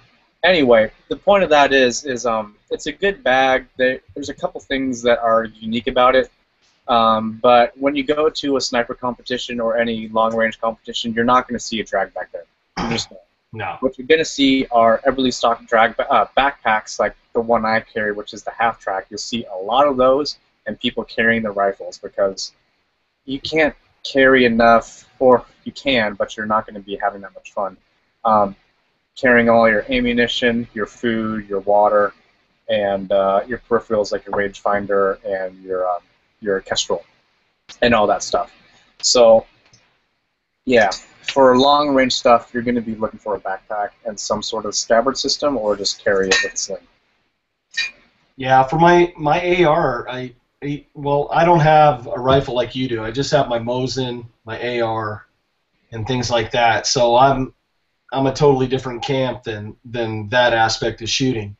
Anyway, the point of that is it's a good bag. There's a couple things that are unique about it. But when you go to a sniper competition or any long-range competition, you're not going to see a drag bag there. You're just not. No. What you're going to see are Eberly Stock drag backpacks like the one I carry, which is the half-track. You'll see a lot of those and people carrying their rifles because you can't carry enough, or you can, but you're not going to be having that much fun. Carrying all your ammunition, your food, your water, and your peripherals like your rangefinder and your kestrel and all that stuff. So, yeah, for long-range stuff, you're going to be looking for a backpack and some sort of scabbard system, or just carry it with a sling. Yeah, for my AR, I don't have a rifle like you do. I just have my Mosin, my AR, and things like that. So I'm a totally different camp than that aspect of shooting.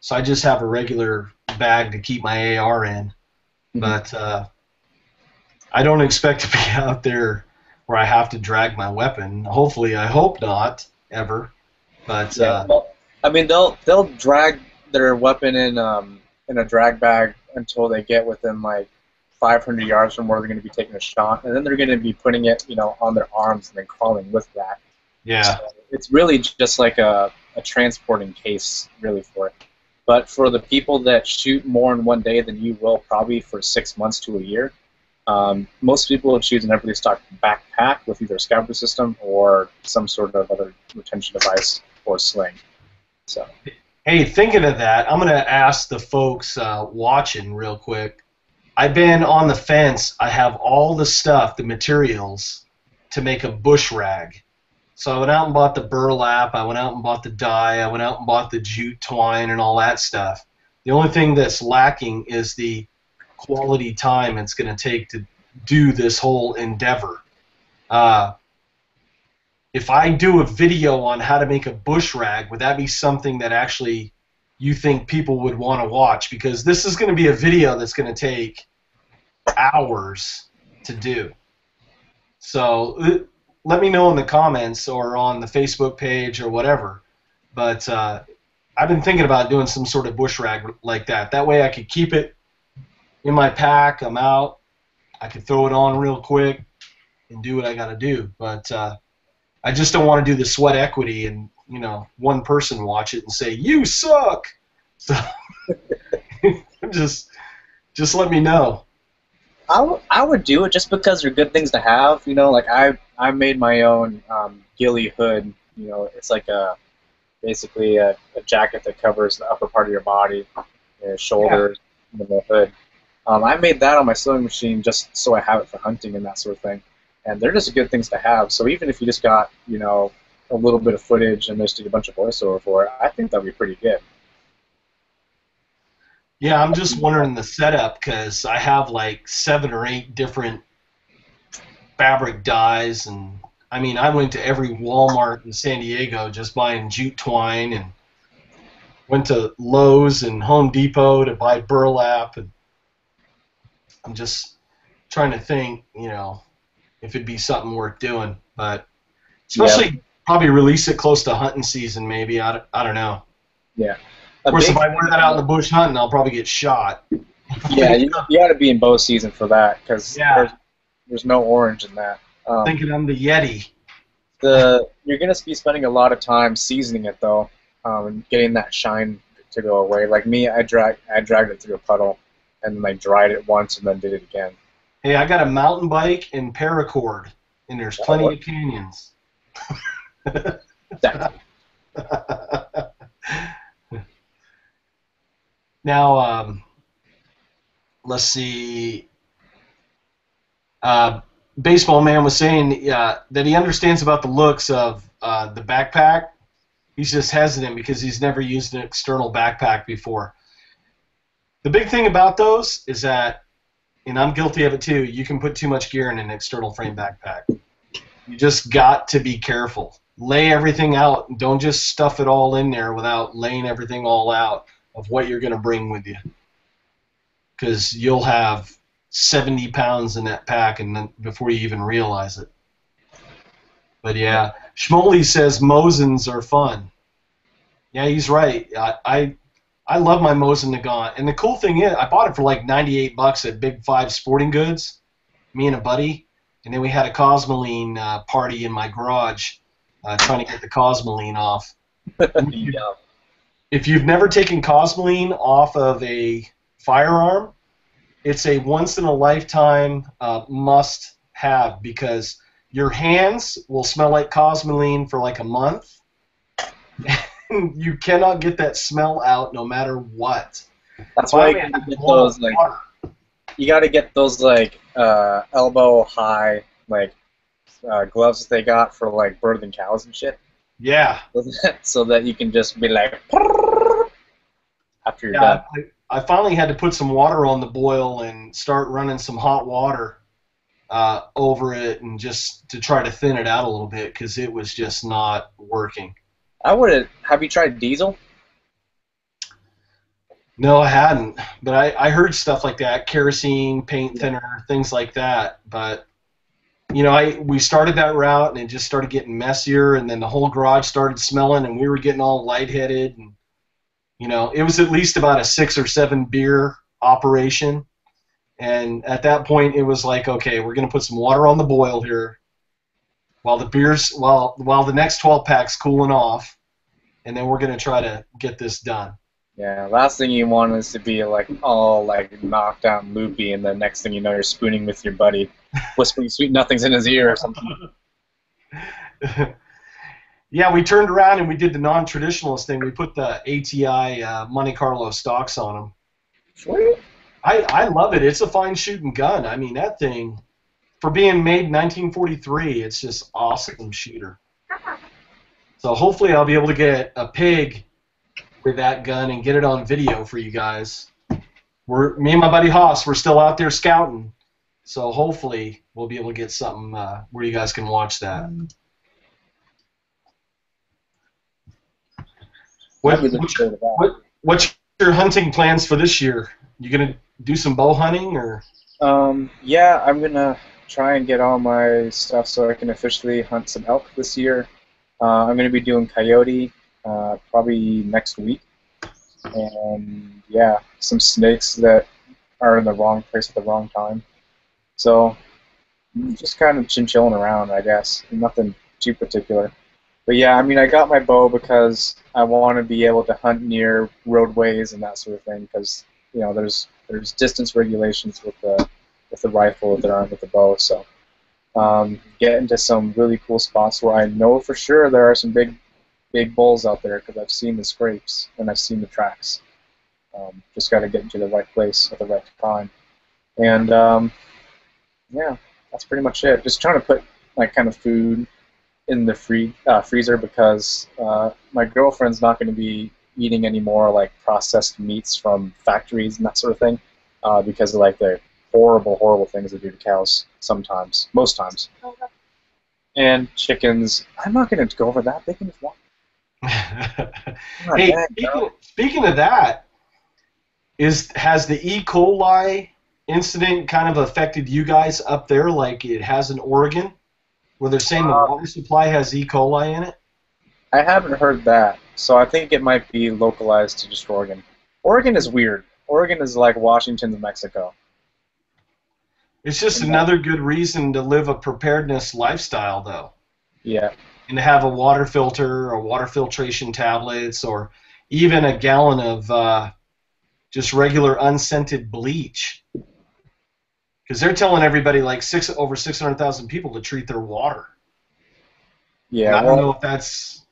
So I just have a regular bag to keep my AR in. Mm-hmm. But I don't expect to be out there where I have to drag my weapon. Hopefully, I hope not ever. But well, I mean, they'll drag their weapon in a drag bag until they get within like 500 yards from where they're going to be taking a shot, and then they're going to be putting it, on their arms and then crawling with that. Yeah. So it's really just like a transporting case, really, for it. But for the people that shoot more in one day than you will probably for 6 months to a year, most people will choose an Eberly Stock backpack with either a scabbard system or some sort of other retention device or sling. So. Hey, thinking of that, I'm going to ask the folks watching real quick. I've been on the fence. I have all the stuff, the materials, to make a bush rag. So I went out and bought the burlap. I went out and bought the dye. I went out and bought the jute twine and all that stuff. The only thing that's lacking is the quality time it's going to take to do this whole endeavor. If I do a video on how to make a bush rag, would that be something that actually you think people would want to watch? Because this is going to be a video that's going to take hours to do. So let me know in the comments or on the Facebook page or whatever. But I've been thinking about doing some sort of bush rag like that. That way I could keep it in my pack. I'm out. I could throw it on real quick and do what I got to do. But I just don't want to do the sweat equity and, you know, one person watch it and say, you suck. So just let me know. I would do it just because they're good things to have. You know, like I made my own ghillie hood. You know, it's like basically a jacket that covers the upper part of your body, your shoulders, and the hood. I made that on my sewing machine just so I have it for hunting and that sort of thing. And they're just good things to have. So even if you just got, you know, a little bit of footage and just did a bunch of voiceover for it, I think that'd be pretty good. Yeah, I'm just wondering the setup because I have like 7 or 8 different fabric dyes, and I mean I went to every Walmart in San Diego just buying jute twine, and went to Lowe's and Home Depot to buy burlap, and I'm just trying to think, you know, if it'd be something worth doing, but especially probably release it close to hunting season, maybe. I don't know. Yeah. Of course, if I wear that out in the bush hunting, I'll probably get shot. Yeah, you got to be in bow season for that because there's no orange in that. Thinking I'm the Yeti. You're gonna be spending a lot of time seasoning it though, and getting that shine to go away. Like me, I dragged it through a puddle, and then I dried it once and then did it again. Hey, I got a mountain bike and paracord, and there's plenty of canyons. Now, let's see. Baseball Man was saying that he understands about the looks of the backpack. He's just hesitant because he's never used an external backpack before. The big thing about those is that, and I'm guilty of it too, you can put too much gear in an external frame backpack. You just got to be careful. Lay everything out. Don't just stuff it all in there without laying everything all out of what you're going to bring with you. Because you'll have 70 pounds in that pack and then before you even realize it. But yeah, Schmoley says Mosins are fun. Yeah, he's right. I love my Mosin Nagant. And the cool thing is, I bought it for like $98 at Big 5 Sporting Goods, me and a buddy. And then we had a Cosmoline party in my garage trying to get the Cosmoline off. If you've never taken Cosmoline off of a firearm, it's a once-in-a-lifetime must-have because your hands will smell like Cosmoline for like a month. You cannot get that smell out no matter what. That's why you gotta get those like you gotta get those like elbow high like gloves that they got for like birthing cows and shit. Yeah. So that you can just be like after you're done. I finally had to put some water on the boil and start running some hot water over it and just to try to thin it out a little bit because it was just not working. Have you tried diesel? No, I hadn't. But I heard stuff like that, kerosene, paint thinner, things like that. But, you know, we started that route and it just started getting messier and then the whole garage started smelling and we were getting all lightheaded. And, you know, it was at least about a 6 or 7 beer operation. And at that point it was like, okay, we're going to put some water on the boil here while the next 12 pack's cooling off, and then we're going to try to get this done. Yeah, last thing you want is to be like all like knocked out and loopy, and the next thing you know you're spooning with your buddy, whispering sweet nothings in his ear or something. Yeah, we turned around and we did the non-traditionalist thing. We put the ATI Monte Carlo stocks on them. Sweet. I love it. It's a fine shooting gun. I mean, that thing, for being made in 1943, it's just awesome shooter. So hopefully I'll be able to get a pig with that gun and get it on video for you guys. me and my buddy Haas, we're still out there scouting. So hopefully we'll be able to get something where you guys can watch that. What's your hunting plans for this year? You gonna do some bow hunting or? Yeah, I'm gonna try and get all my stuff so I can officially hunt some elk this year. I'm gonna be doing coyote probably next week, and yeah, some snakes that are in the wrong place at the wrong time. So just kind of chilling around, I guess. Nothing too particular. But yeah, I mean, I got my bow because I want to be able to hunt near roadways and that sort of thing. Because there's distance regulations with the rifle that aren't with the bow. So get into some really cool spots where I know for sure there are some big bulls out there because I've seen the scrapes and I've seen the tracks. Just got to get into the right place at the right time. And yeah, that's pretty much it. Just trying to put like kind of food in the freezer because my girlfriend's not going to be eating any more like processed meats from factories and that sort of thing because of like the horrible things they do to cows sometimes, most times. And chickens, I'm not going to go over that. They can just walk. Hey, speaking of that, has the E. coli incident kind of affected you guys up there like it has in Oregon? Where they're saying the water supply has E. coli in it? I haven't heard that, so I think it might be localized to just Oregon. Oregon is weird. Oregon is like Washington's Mexico. It's just another good reason to live a preparedness lifestyle, though. Yeah. And to have a water filter or water filtration tablets or even a gallon of just regular unscented bleach. Because they're telling everybody, like over 600,000 people, to treat their water. Yeah, and I don't know if that's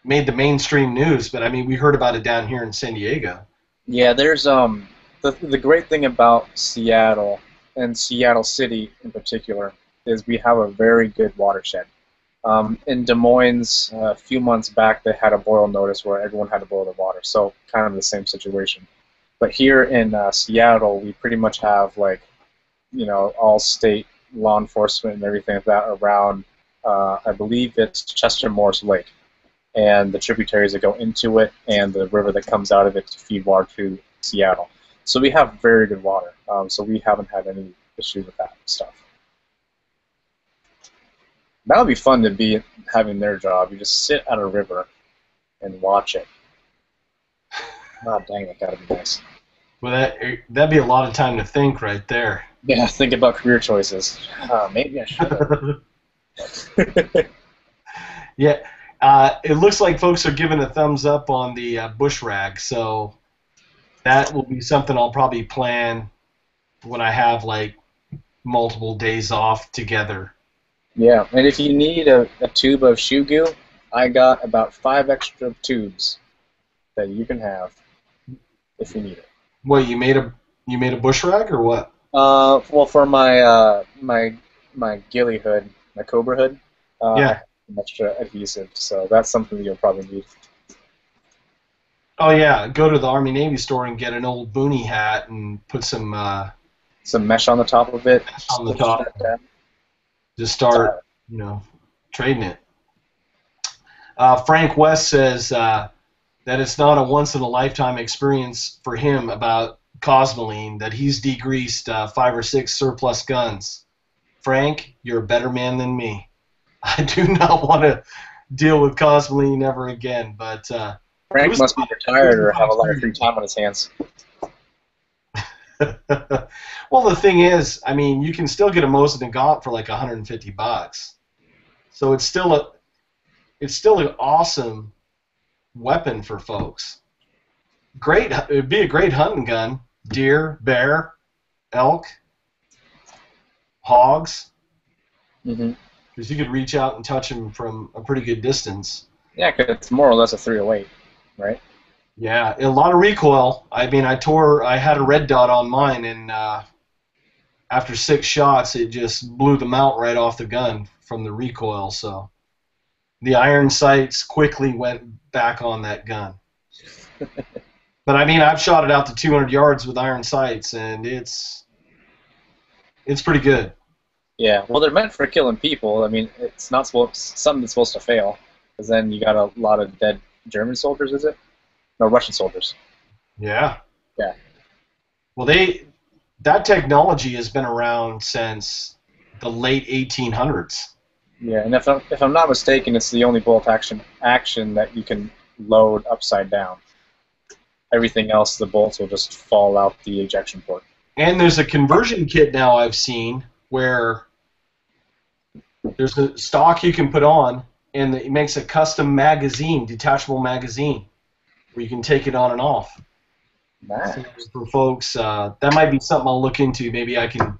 made the mainstream news, but I mean, we heard about it down here in San Diego. Yeah, there's the great thing about Seattle and Seattle City in particular is we have a very good watershed. In Des Moines, a few months back, they had a boil notice where everyone had to boil their water, so kind of the same situation. But here in Seattle, we pretty much have like all state law enforcement and everything like that around, I believe it's Chester Morris Lake, and the tributaries that go into it, and the river that comes out of it to feed water to Seattle. So we have very good water, so we haven't had any issue with that stuff. That would be fun to be having their job. You just sit at a river and watch it. Oh, dang, that gotta be nice. Well, that'd be a lot of time to think right there. Yeah, think about career choices. Maybe I should. Yeah, it looks like folks are giving a thumbs up on the bush rag, so that will be something I'll probably plan when I have like multiple days off together. Yeah, and if you need a tube of shoe goo, I got about 5 extra tubes that you can have if you need it. What, you made a bush rag or what? Well, for my my ghillie hood, my cobra hood, yeah, I have some extra adhesive, so that's something you'll probably need. Oh yeah, go to the Army Navy store and get an old boonie hat and put some mesh on the top of it. On the top. Just start, trading it. Frank West says that it's not a once-in-a-lifetime experience for him about Cosmoline, that he's degreased 5 or 6 surplus guns. Frank, you're a better man than me. I do not want to deal with Cosmoline ever again, but... Frank must be retired or have a lot of free time on his hands. Well, the thing is, I mean, you can still get a Mosin and Gaunt for like $150. So it's still an awesome weapon for folks. Great, it'd be a great hunting gun. Deer, bear, elk, hogs. Because you could reach out and touch them from a pretty good distance. Yeah, because it's more or less a 308, right? Yeah, a lot of recoil. I mean, I had a red dot on mine, and after 6 shots, it just blew the mount right off the gun from the recoil. So the iron sights quickly went back on that gun. But I mean, I've shot it out to 200 yards with iron sights, and it's pretty good. Yeah, well, they're meant for killing people. I mean, it's not something that's supposed to fail, because then you got a lot of dead German soldiers, is it? No, Russian soldiers. Yeah. Yeah. Well, that technology has been around since the late 1800s. Yeah, and if I'm not mistaken, it's the only bolt action that you can load upside down. Everything else, the bolts will just fall out the ejection port. And there's a conversion kit now I've seen where there's a stock you can put on, and it makes a custom magazine, detachable magazine, where you can take it on and off. Nice. So for folks, that might be something I'll look into. Maybe I can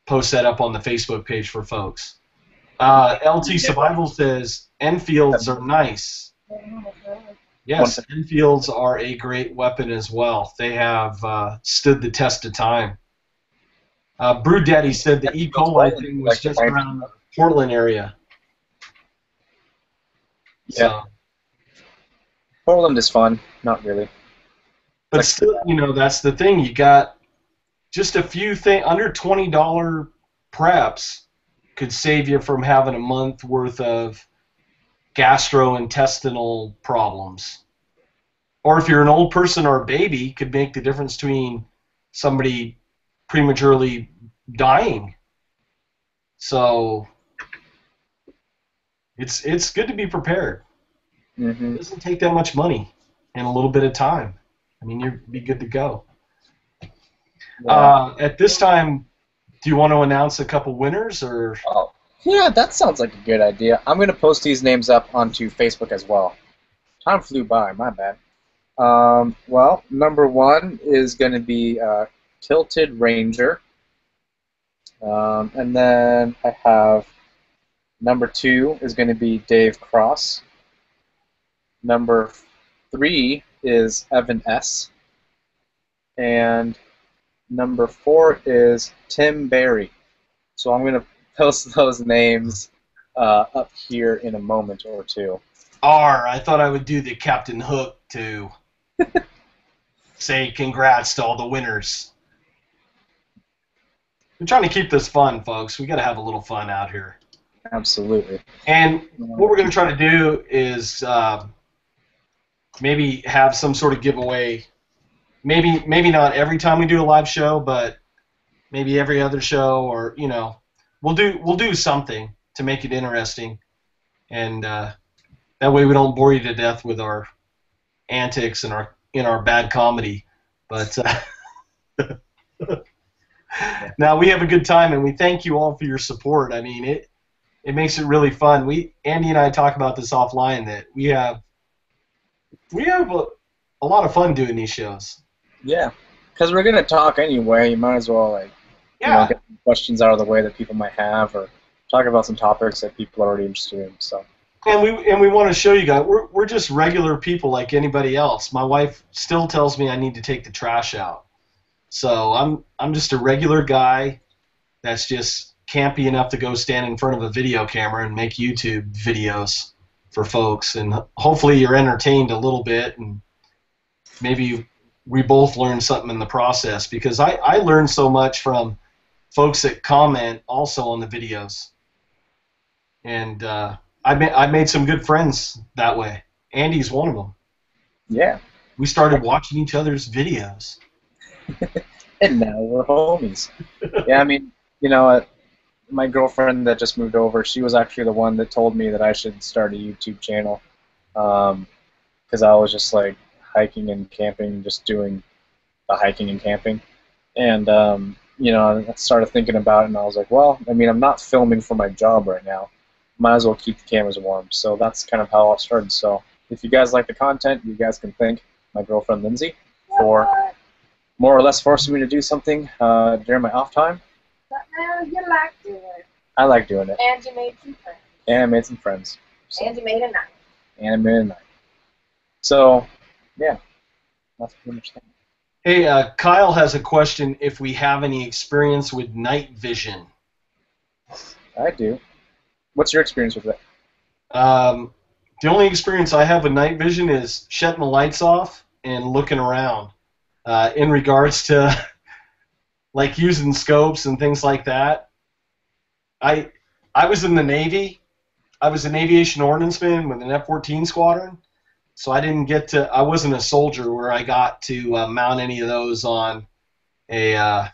post that up on the Facebook page for folks. LT Survival says Enfields are nice. Yes, Enfields are a great weapon as well. They have stood the test of time. Brew Daddy said the E. coli thing was just around the Portland area. Yeah. So. Portland is fun. Not really. But still, you know, that's the thing. You got just a few things, under $20 preps could save you from having a month worth of gastrointestinal problems. Or if you're an old person or a baby, could make the difference between somebody prematurely dying. So it's good to be prepared. Mm-hmm. It doesn't take that much money and a little bit of time. I mean, you'd be good to go. Yeah. At this time, do you want to announce a couple winners, or? Oh, yeah, that sounds like a good idea. I'm going to post these names up onto Facebook as well. Time flew by, my bad. Well, number 1 is going to be Tilted Ranger. And then I have number 2 is going to be Dave Cross. Number 3 is Evan S. And number 4 is Tim Barry. So I'm going to post those names up here in a moment or two. I thought I would do the Captain Hook to say congrats to all the winners. We're trying to keep this fun, folks. We got to have a little fun out here. Absolutely. And what we're going to try to do is maybe have some sort of giveaway. Maybe not every time we do a live show, but maybe every other show, or we'll do something to make it interesting, and that way we don't bore you to death with our antics and our bad comedy. But now we have a good time, and we thank you all for your support. I mean, it makes it really fun. Andy and I talk about this offline, that we have a lot of fun doing these shows. Yeah, because we're gonna talk anyway. You might as well get some questions out of the way that people might have, or talk about some topics that people are already interested in. So. And we want to show you guys we're just regular people like anybody else. My wife still tells me I need to take the trash out. So I'm just a regular guy that's just campy enough to go stand in front of a video camera and make YouTube videos for folks, and hopefully you're entertained a little bit, and maybe we both learn something in the process, because I learn so much from folks that comment also on the videos. And I made some good friends that way. Andy's one of them. Yeah. We started watching each other's videos. And now we're homies. Yeah, I mean, my girlfriend that just moved over, she was actually the one that told me that I should start a YouTube channel, because I was just like hiking and camping, just doing the hiking and camping, and I started thinking about it, and I was like, well, I mean, I'm not filming for my job right now, might as well keep the cameras warm. So that's kind of how it started. So if you guys like the content, you guys can thank my girlfriend Lindsay for more or less forcing me to do something during my off time. But now you like doing it. I like doing it. And you made some friends. And I made some friends. So. And you made a night. And I made a night. So, yeah, that's pretty much that. Hey, Kyle has a question if we have any experience with night vision. I do. What's your experience with it? The only experience I have with night vision is shutting the lights off and looking around in regards to like using scopes and things like that. I was in the Navy. I was an aviation ordnanceman with an F-14 squadron, so I wasn't a soldier where I got to mount any of those on a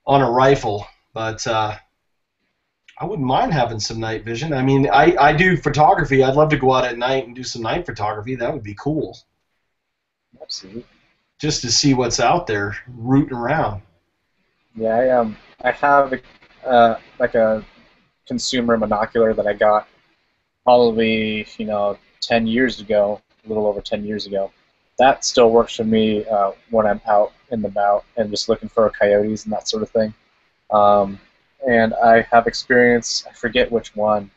rifle, but I wouldn't mind having some night vision. I mean, I do photography. I'd love to go out at night and do some night photography. That would be cool. Absolutely. Just to see what's out there, rooting around. Yeah, I have like a consumer monocular that I got probably 10 years ago, a little over 10 years ago. That still works for me when I'm out and about and just looking for coyotes and that sort of thing. And I have experience, I forget which one,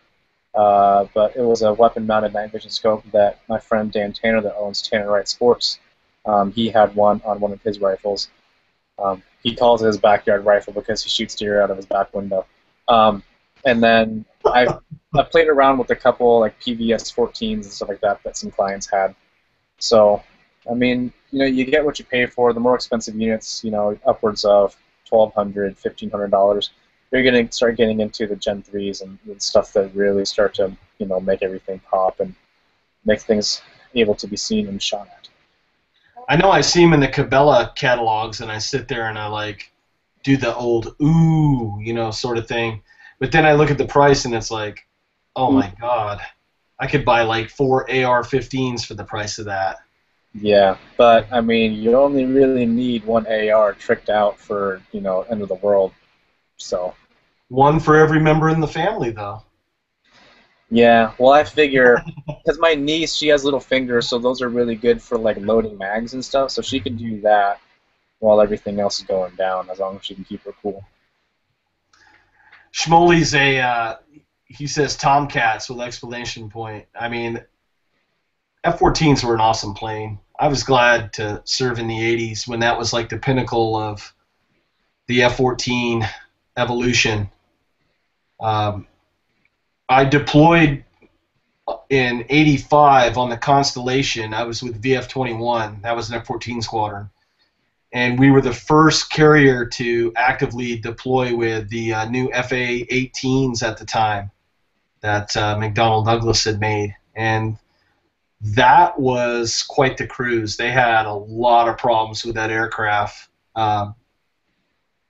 but it was a weapon-mounted night vision scope that my friend Dan Tanner that owns Tanner Wright Sports, he had one on one of his rifles. He calls it his backyard rifle because he shoots deer out of his back window. And then I've played around with a couple like PVS 14s and stuff like that some clients had. So, I mean, you get what you pay for. The more expensive units, upwards of $1,200, $1,500. You're going to start getting into the Gen 3s and stuff that really start to, make everything pop and make things able to be seen and shot at. I know I see them in the Cabela catalogs, and I sit there and I like do the old ooh, sort of thing. But then I look at the price and it's like, oh my God, I could buy like 4 AR-15s for the price of that. Yeah, but I mean, you only really need one AR tricked out for end of the world. So. One for every member in the family, though. Yeah, well, I figure because my niece, she has little fingers, so those are really good for like loading mags and stuff. So she can do that while everything else is going down, as long as she can keep her cool. Schmoley's he says Tomcats with exclamation point. I mean, F-14s were an awesome plane. I was glad to serve in the 80s when that was like the pinnacle of the F-14 evolution. I deployed in 85 on the Constellation. I was with VF-21. That was an F-14 squadron. And we were the first carrier to actively deploy with the new FA-18s at the time that McDonnell Douglas had made. And that was quite the cruise. They had a lot of problems with that aircraft.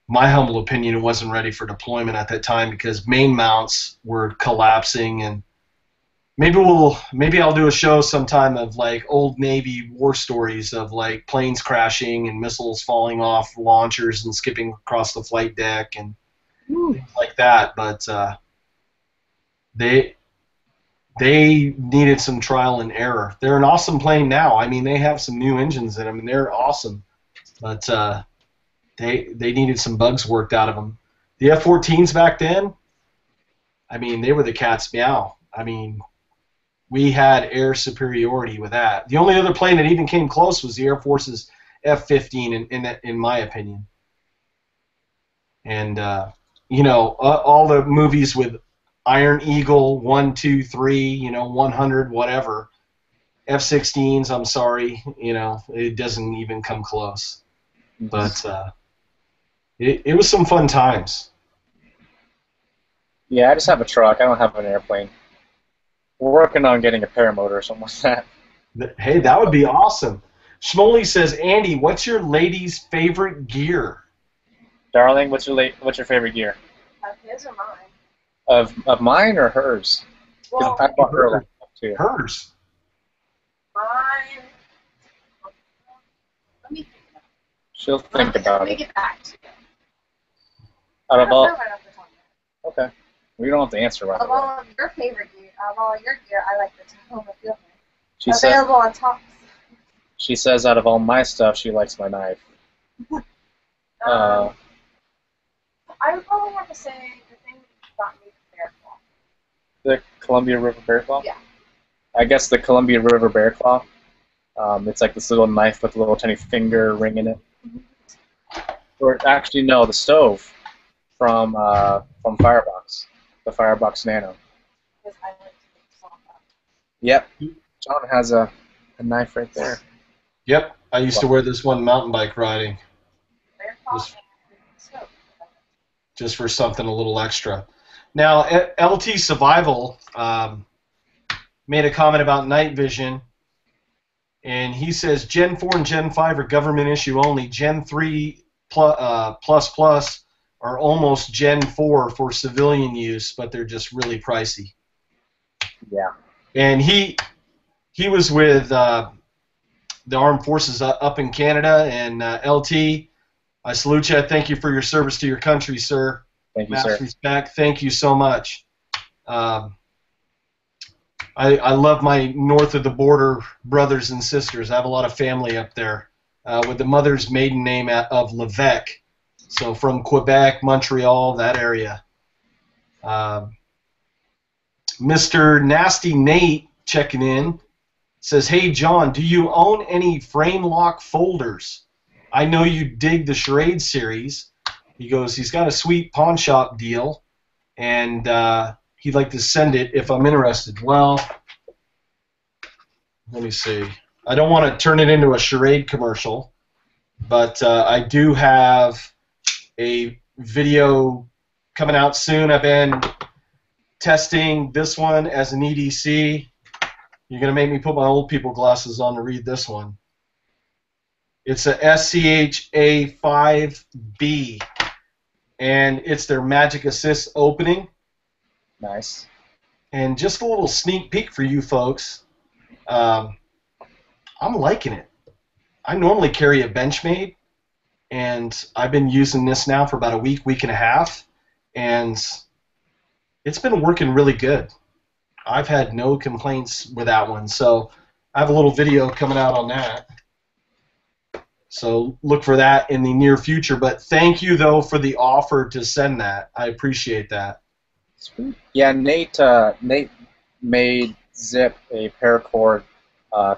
My humble opinion, it wasn't ready for deployment at that time because main mounts were collapsing, and maybe I'll do a show sometime of like old Navy war stories of like planes crashing and missiles falling off launchers and skipping across the flight deck and things like that. But they needed some trial and error. They're an awesome plane now. I mean, they have some new engines in them, and they're awesome. But they needed some bugs worked out of them. The F-14s back then, I mean, they were the cat's meow. I mean, we had air superiority with that. The only other plane that even came close was the Air Force's F-15, in my opinion. And all the movies with Iron Eagle 1, 2, 3, 100, whatever. F-16s, I'm sorry, it doesn't even come close. But it was some fun times. Yeah, I just have a truck. I don't have an airplane. We're working on getting a paramotor or something like that. Hey, that would be awesome. Schmoley says, Andy, what's your lady's favorite gear? Darling, what's your favorite gear? His or mine? Of mine or hers? Well, I bought her a laptop too. Hers. Mine. Let me think about it. She'll think about Let me it. get back to you. Out of all, Right off the top of my head. okay. We don't have to answer right Of away. all of your favorite gear, of all your gear, I like the Tahoma Field Knife. She said, Available on Tops. she says out of all my stuff, she likes my knife. I would probably have to say the thing that got me Bear Claw. The Columbia River Bear Claw? Yeah. I guess the Columbia River Bear Claw. It's like this little knife with a little tiny finger ring in it. Or actually, no, the stove from Firebox, the Firebox Nano. Because I like to make song. Yep. John has a knife right there. Yep, I used to wear this one mountain bike riding, just, just for something a little extra. Now, LT Survival made a comment about night vision, and he says Gen 4 and Gen 5 are government issue only. Gen 3 plus are almost Gen 4 for civilian use, but they're just really pricey. Yeah. And he was with the armed forces up in Canada, and LT, I salute you. Thank you for your service to your country, sir. Thank you, Mass sir. respect. Thank you so much. I love my north of the border brothers and sisters. I have a lot of family up there with the mother's maiden name of Levesque. So from Quebec, Montreal, that area. Mr. Nasty Nate checking in says, hey, John, do you own any frame lock folders? I know you dig the Charade series. He goes, he's got a sweet pawn shop deal, and he'd like to send it if I'm interested. Well, let me see. I don't want to turn it into a Charade commercial, but I do have a video coming out soon. I've been testing this one as an EDC. You're going to make me put my old people glasses on to read this one. It's a SCHA5B, and it's their Magic Assist opening. Nice. And just a little sneak peek for you folks. I'm liking it. I normally carry a Benchmade, and I've been using this now for about a week and a half, and it's been working really good. I've had no complaints with that one, so I have a little video coming out on that. So look for that in the near future. But thank you, though, for the offer to send that. I appreciate that. Sweet. Yeah, Nate made Zip a paracord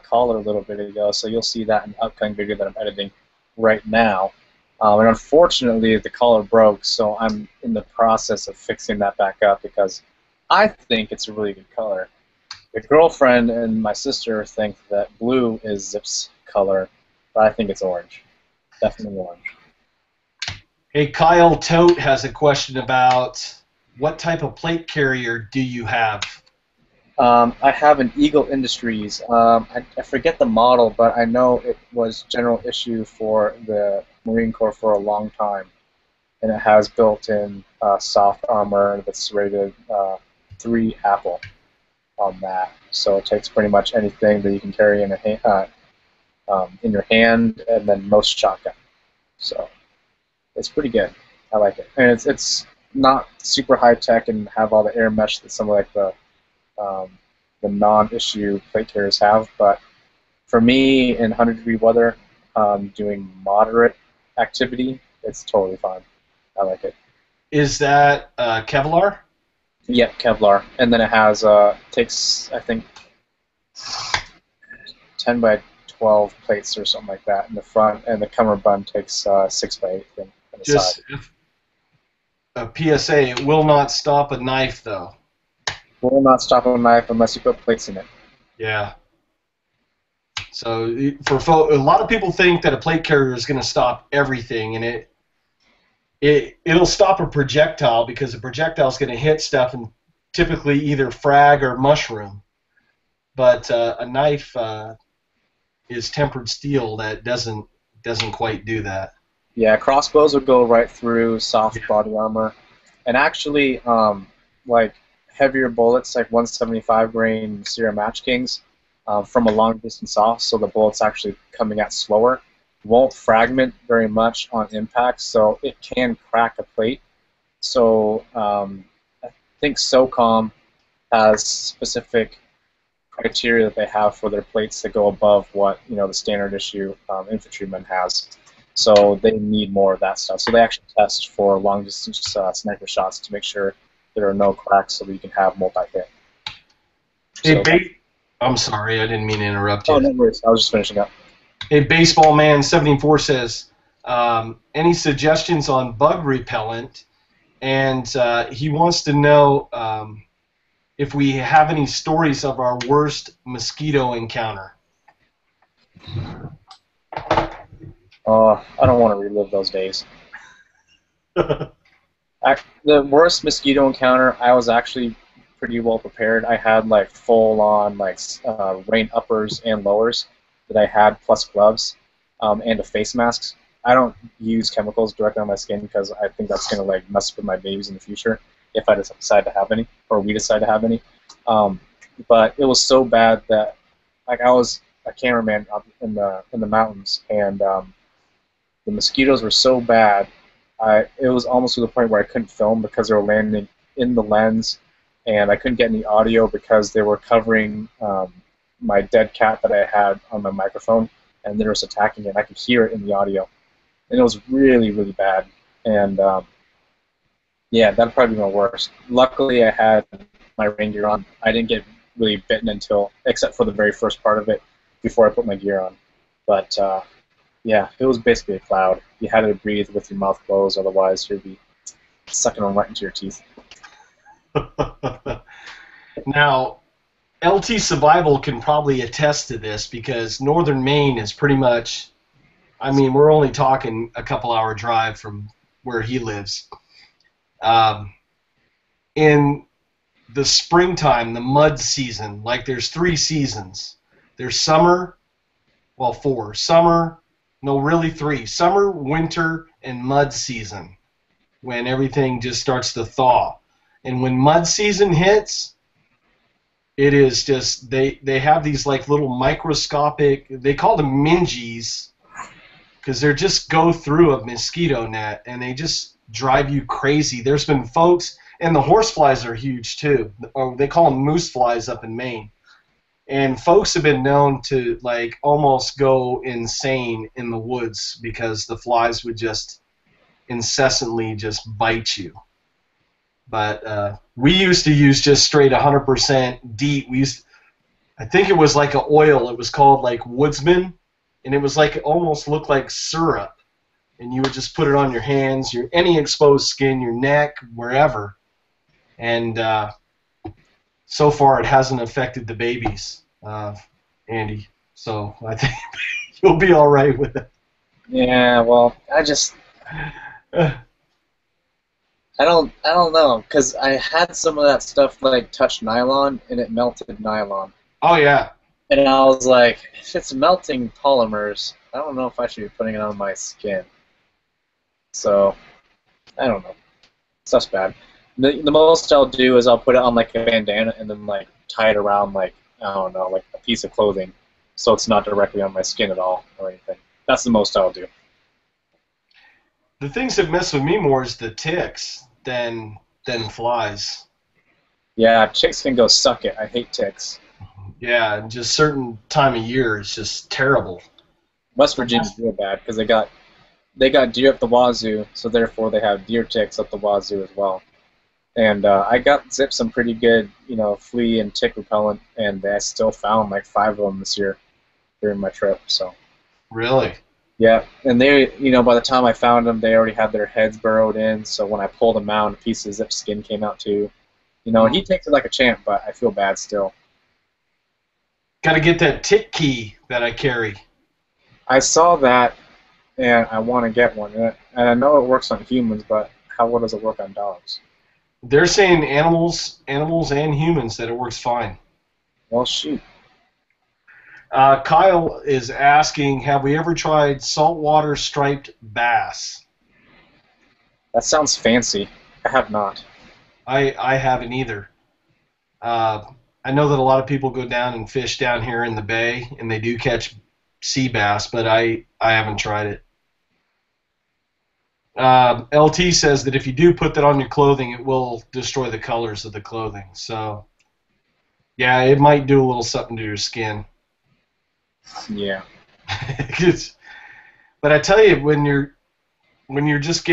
collar a little bit ago, so you'll see that in the upcoming video that I'm editing right now. And unfortunately, the collar broke, so I'm in the process of fixing that back up because I think it's a really good color. My girlfriend and my sister think that blue is Zip's color, but I think it's orange. Definitely orange. Hey, Kyle Tote has a question about what type of plate carrier do you have? I have an Eagle Industries. I forget the model, but I know it was general issue for the Marine Corps for a long time, and it has built-in soft armor that's rated 3 Apple on that. So it takes pretty much anything that you can carry in your hand, and then most shotgun. So it's pretty good. I like it, and it's not super high tech and have all the air mesh that some of like the non-issue plate carriers have, but for me in 100-degree weather, doing moderate activity, it's totally fine. I like it. Is that Kevlar? Yep, Kevlar, and then it has takes I think 10 by 12 plates or something like that in the front, and the cummerbund takes 6 by 8 in the Just side. A PSA, it will not stop a knife, though. Will not stop a knife unless you put plates in it. Yeah. So a lot of people think that a plate carrier is going to stop everything, and it'll stop a projectile because a projectile is going to hit stuff and typically either frag or mushroom. But a knife is tempered steel that doesn't quite do that. Yeah, crossbows will go right through soft body armor, and actually, like heavier bullets, like 175 grain Sierra Match Kings, from a long distance off, so the bullet's actually coming out slower, won't fragment very much on impact, so it can crack a plate. So I think SOCOM has specific criteria that they have for their plates that go above what the standard issue infantryman has. So they need more of that stuff. So they actually test for long distance sniper shots to make sure there are no cracks, so that you can have multi-hit. Hey, I'm sorry, I didn't mean to interrupt you. Oh, no worries. I was just finishing up. Hey, Baseball Man 74 says, any suggestions on bug repellent? And he wants to know if we have any stories of our worst mosquito encounter. Oh, I don't want to relive those days. The worst mosquito encounter, I was actually pretty well prepared. I had like full on like rain uppers and lowers that I had, plus gloves, and a face mask. I don't use chemicals directly on my skin because I think that's gonna like mess up with my babies in the future if I decide to have any, or we decide to have any. But it was so bad that like I was a cameraman up in the mountains, and the mosquitoes were so bad. It was almost to the point where I couldn't film because they were landing in the lens, and I couldn't get any audio because they were covering my dead cat that I had on my microphone, and they were just attacking it. I could hear it in the audio, and it was really, really bad. And yeah, that'd probably be my worst. Luckily, I had my rain gear on. I didn't get really bitten until, except for the very first part of it, before I put my gear on. But yeah, it was basically a cloud. You had to breathe with your mouth closed, otherwise you'd be sucking them right into your teeth. Now, LT Survival can probably attest to this because northern Maine is pretty much, I mean, we're only talking a couple-hour drive from where he lives. In the springtime, the mud season, like there's 3 seasons. There's summer, well, 4. Summer, no, really 3. Summer, winter, and mud season, when everything just starts to thaw. And when mud season hits, it is just, they have these like little microscopic, they call them mingies, because they just go through a mosquito net, and they just drive you crazy. There's been folks, and the horseflies are huge too. Or they call them moose flies up in Maine. And folks have been known to like almost go insane in the woods because the flies would just incessantly just bite you. But we used to use just straight 100% DEET. I think it was like an oil. It was called like Woodsman, and it was like, it almost looked like syrup. And you would just put it on your hands, any exposed skin, your neck, wherever. And so far it hasn't affected the babies, Andy. So I think you'll be all right with it. Yeah, well, I don't know, because I had some of that stuff like touch nylon, and it melted nylon. Oh, yeah. And I was like, if it's melting polymers, I don't know if I should be putting it on my skin. So, I don't know. Stuff's bad. The most I'll do is I'll put it on like a bandana and then like tie it around like, I don't know, like a piece of clothing, so it's not directly on my skin at all or anything. That's the most I'll do. The things that mess with me more is the ticks than flies. Yeah, ticks can go suck it. I hate ticks. Yeah, and just certain time of year, it's just terrible. West Virginia's real bad because they got deer up the wazoo, so therefore they have deer ticks up the wazoo as well. And I got zipped some pretty good, flea and tick repellent, and I still found like 5 of them this year during my trip. So. Really? Yeah, and they, by the time I found them, they already had their heads burrowed in. So when I pulled them out, a piece of zipped skin came out too. And he takes it like a champ, but I feel bad still. Got to get that tick key that I carry. I saw that, and I want to get one. And I know it works on humans, but how well does it work on dogs? They're saying animals and humans that it works fine. Well, shoot. Kyle is asking, have we ever tried saltwater striped bass? That sounds fancy. I have not. I haven't either. I know that a lot of people go down and fish down here in the bay, and they do catch sea bass, but I haven't tried it. LT says that if you do put that on your clothing, it will destroy the colors of the clothing. So, yeah, it might do a little something to your skin. Yeah. But I tell you, when you're just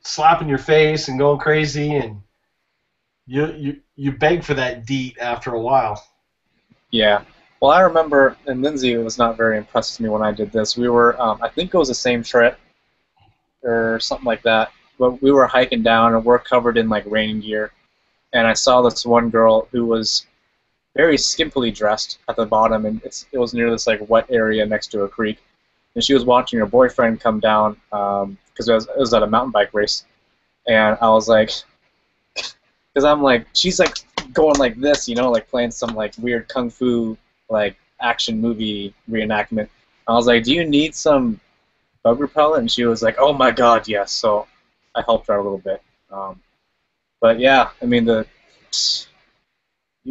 slapping your face and going crazy, and you beg for that DEET after a while. Yeah. Well, I remember, and Lindsay was not very impressed with me when I did this. We were, I think it was the same trip, or something like that. But we were hiking down, and we're covered in like rain gear. And I saw this one girl who very skimpily dressed at the bottom, and it was near this like wet area next to a creek. And she was watching her boyfriend come down because it was at a mountain bike race, and I was like, because I'm like, she's like going like this, you know, like playing some like weird kung fu like action movie reenactment. I was like, do you need some bug repellent? And she was like, oh my god, yes. So I helped her out a little bit. But yeah, I mean, you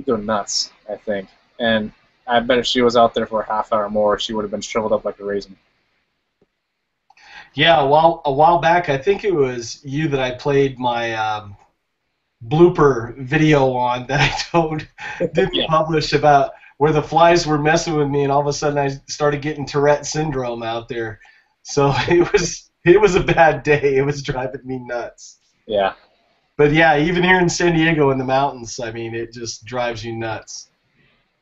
go nuts, I think. And I bet if she was out there for a half hour more, she would have been shriveled up like a raisin. Yeah, a while back, I think it was you that I played my blooper video on that I didn't publish about where the flies were messing with me, and all of a sudden I started getting Tourette syndrome out there. So it was a bad day. It was driving me nuts. Yeah. But yeah, even here in San Diego in the mountains, I mean, it just drives you nuts.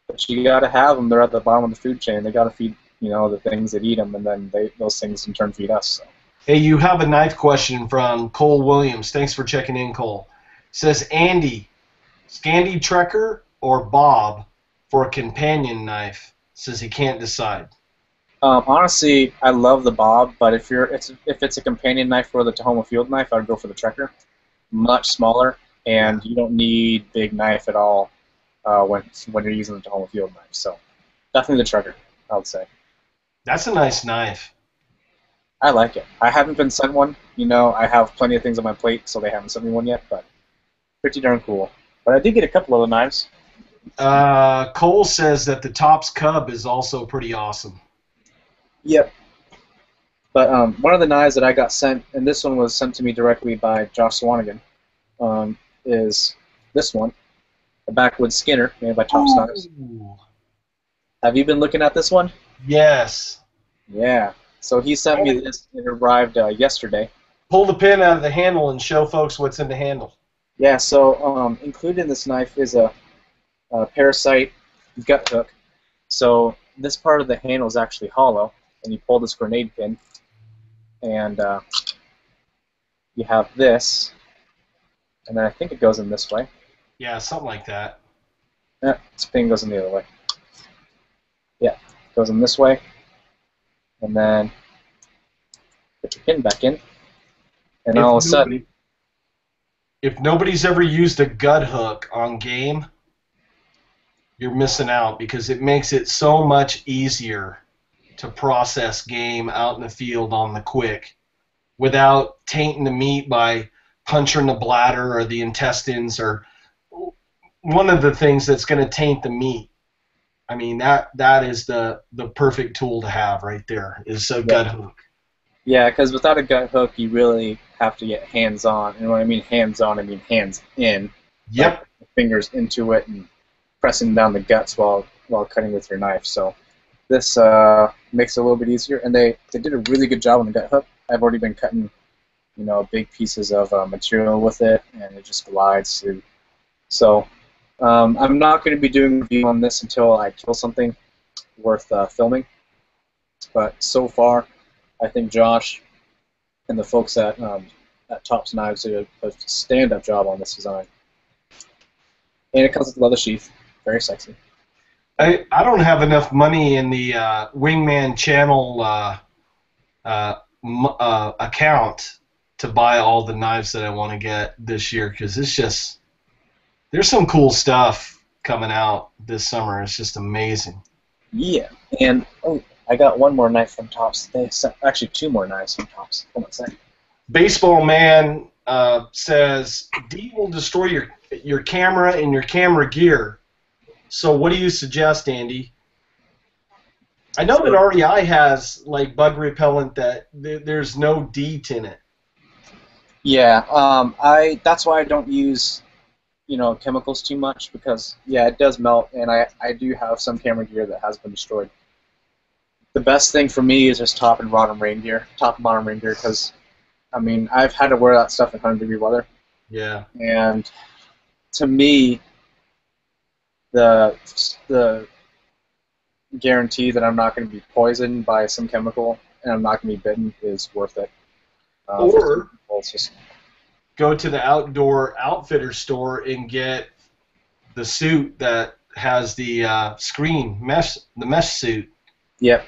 But you got to have them. They're at the bottom of the food chain. They got to feed, you know, the things that eat them, and then those things in turn feed us. So. Hey, you have a knife question from Cole Williams. Thanks for checking in, Cole. Says Andy, Scandi Trekker or Bob for a companion knife? Says he can't decide. Honestly, I love the Bob, but if it's a companion knife for the Tahoma field knife, I'd go for the Trekker. Much smaller, and you don't need big knife at all when you're using the Tahoma field knife. So definitely the Trekker, I would say. That's a nice knife. I like it. I haven't been sent one. You know, I have plenty of things on my plate, so they haven't sent me one yet, but pretty darn cool. But I did get a couple of the knives. Cole says that the Tops Cub is also pretty awesome. Yep. But one of the knives that I got sent, and this one was sent to me directly by Josh Swanigan, is this one, a Backwoods Skinner made by Tops Knives. Have you been looking at this one? Yes. Yeah. So he sent me this. It arrived yesterday. Pull the pin out of the handle and show folks what's in the handle. Yeah. So included in this knife is a parasite gut hook. So this part of the handle is actually hollow, and you pull this grenade pin, and you have this, and then I think it goes in this way. Yeah, something like that. Yeah, this pin goes in the other way. Yeah, it goes in this way, and then put your pin back in, and all of a sudden... If nobody's ever used a gut hook on game, you're missing out, because it makes it so much easier to process game out in the field on the quick without tainting the meat by puncturing the bladder or the intestines or one of the things that's going to taint the meat. I mean, that is the perfect tool to have right there, is a gut hook. Yeah, because without a gut hook, you really have to get hands-on. And when I mean hands-on, I mean hands in. Yep. Like the fingers into it and pressing down the guts while cutting with your knife. So this makes it a little bit easier. And they did a really good job on the gut hook. I've already been cutting, you know, big pieces of material with it, and it just glides through. So I'm not going to be doing a review on this until I kill something worth filming. But so far, I think Josh and the folks at Tops Knives did a stand-up job on this design. And it comes with a leather sheath. Very sexy. I don't have enough money in the Wingman channel account to buy all the knives that I want to get this year, because it's just, there's some cool stuff coming out this summer. It's just amazing. Yeah, and I got one more knife from Tops. They sent, actually, two more knives from Tops. Hold on a second. Baseball Man says D will destroy your camera and your camera gear. So what do you suggest, Andy? I know that REI has like bug repellent that there's no DEET in it. Yeah, that's why I don't use, you know, chemicals too much, because yeah, it does melt, and I do have some camera gear that has been destroyed. The best thing for me is just top and bottom rain gear, because I mean, I've had to wear that stuff in 100-degree weather. Yeah. And to me, the guarantee that I'm not going to be poisoned by some chemical and I'm not going to be bitten is worth it. Or just go to the outdoor outfitter store and get the suit that has the screen mesh, the mesh suit. Yep.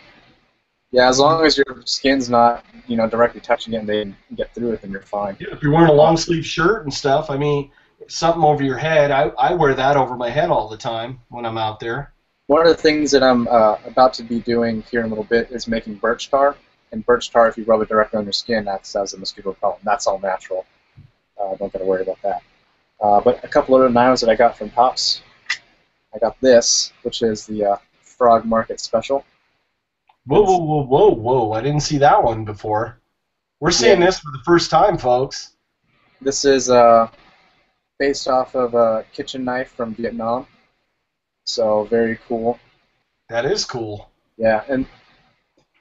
Yeah, as long as your skin's not, directly touching it and they can get through it, then you're fine. Yeah, if you're wearing a long sleeve shirt and stuff, I mean, something over your head. I wear that over my head all the time when I'm out there. One of the things that I'm about to be doing here in a little bit is making birch tar. And birch tar, if you rub it directly on your skin, acts as a mosquito repellent. That's all natural. Don't got to worry about that. But a couple other knives that I got from Tops. I got this, which is the Frog Market Special. Whoa, whoa, whoa, whoa, whoa. I didn't see that one before. We're seeing this for the first time, folks. This is based off of a kitchen knife from Vietnam. So very cool. That is cool. Yeah, and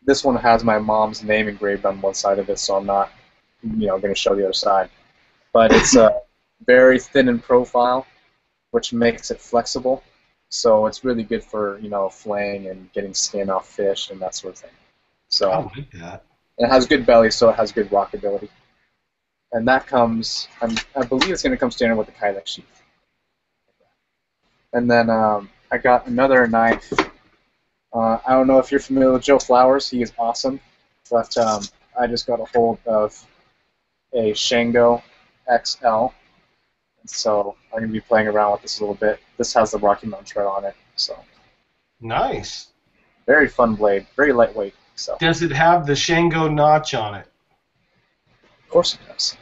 this one has my mom's name engraved on one side of it, so I'm not, going to show the other side. But it's very thin in profile, which makes it flexible. So it's really good for, filleting and getting skin off fish and that sort of thing. So I like that. It has good belly, so it has good rockability. And that comes, I believe it's going to come standard with the Kydex sheath. And then I got another knife. I don't know if you're familiar with Joe Flowers. He is awesome. But I just got a hold of a Shango XL. And so I'm going to be playing around with this a little bit. This has the Rocky Mountain tread on it. So nice. Very fun blade. Very lightweight. So. Does it have the Shango notch on it? Of course it does.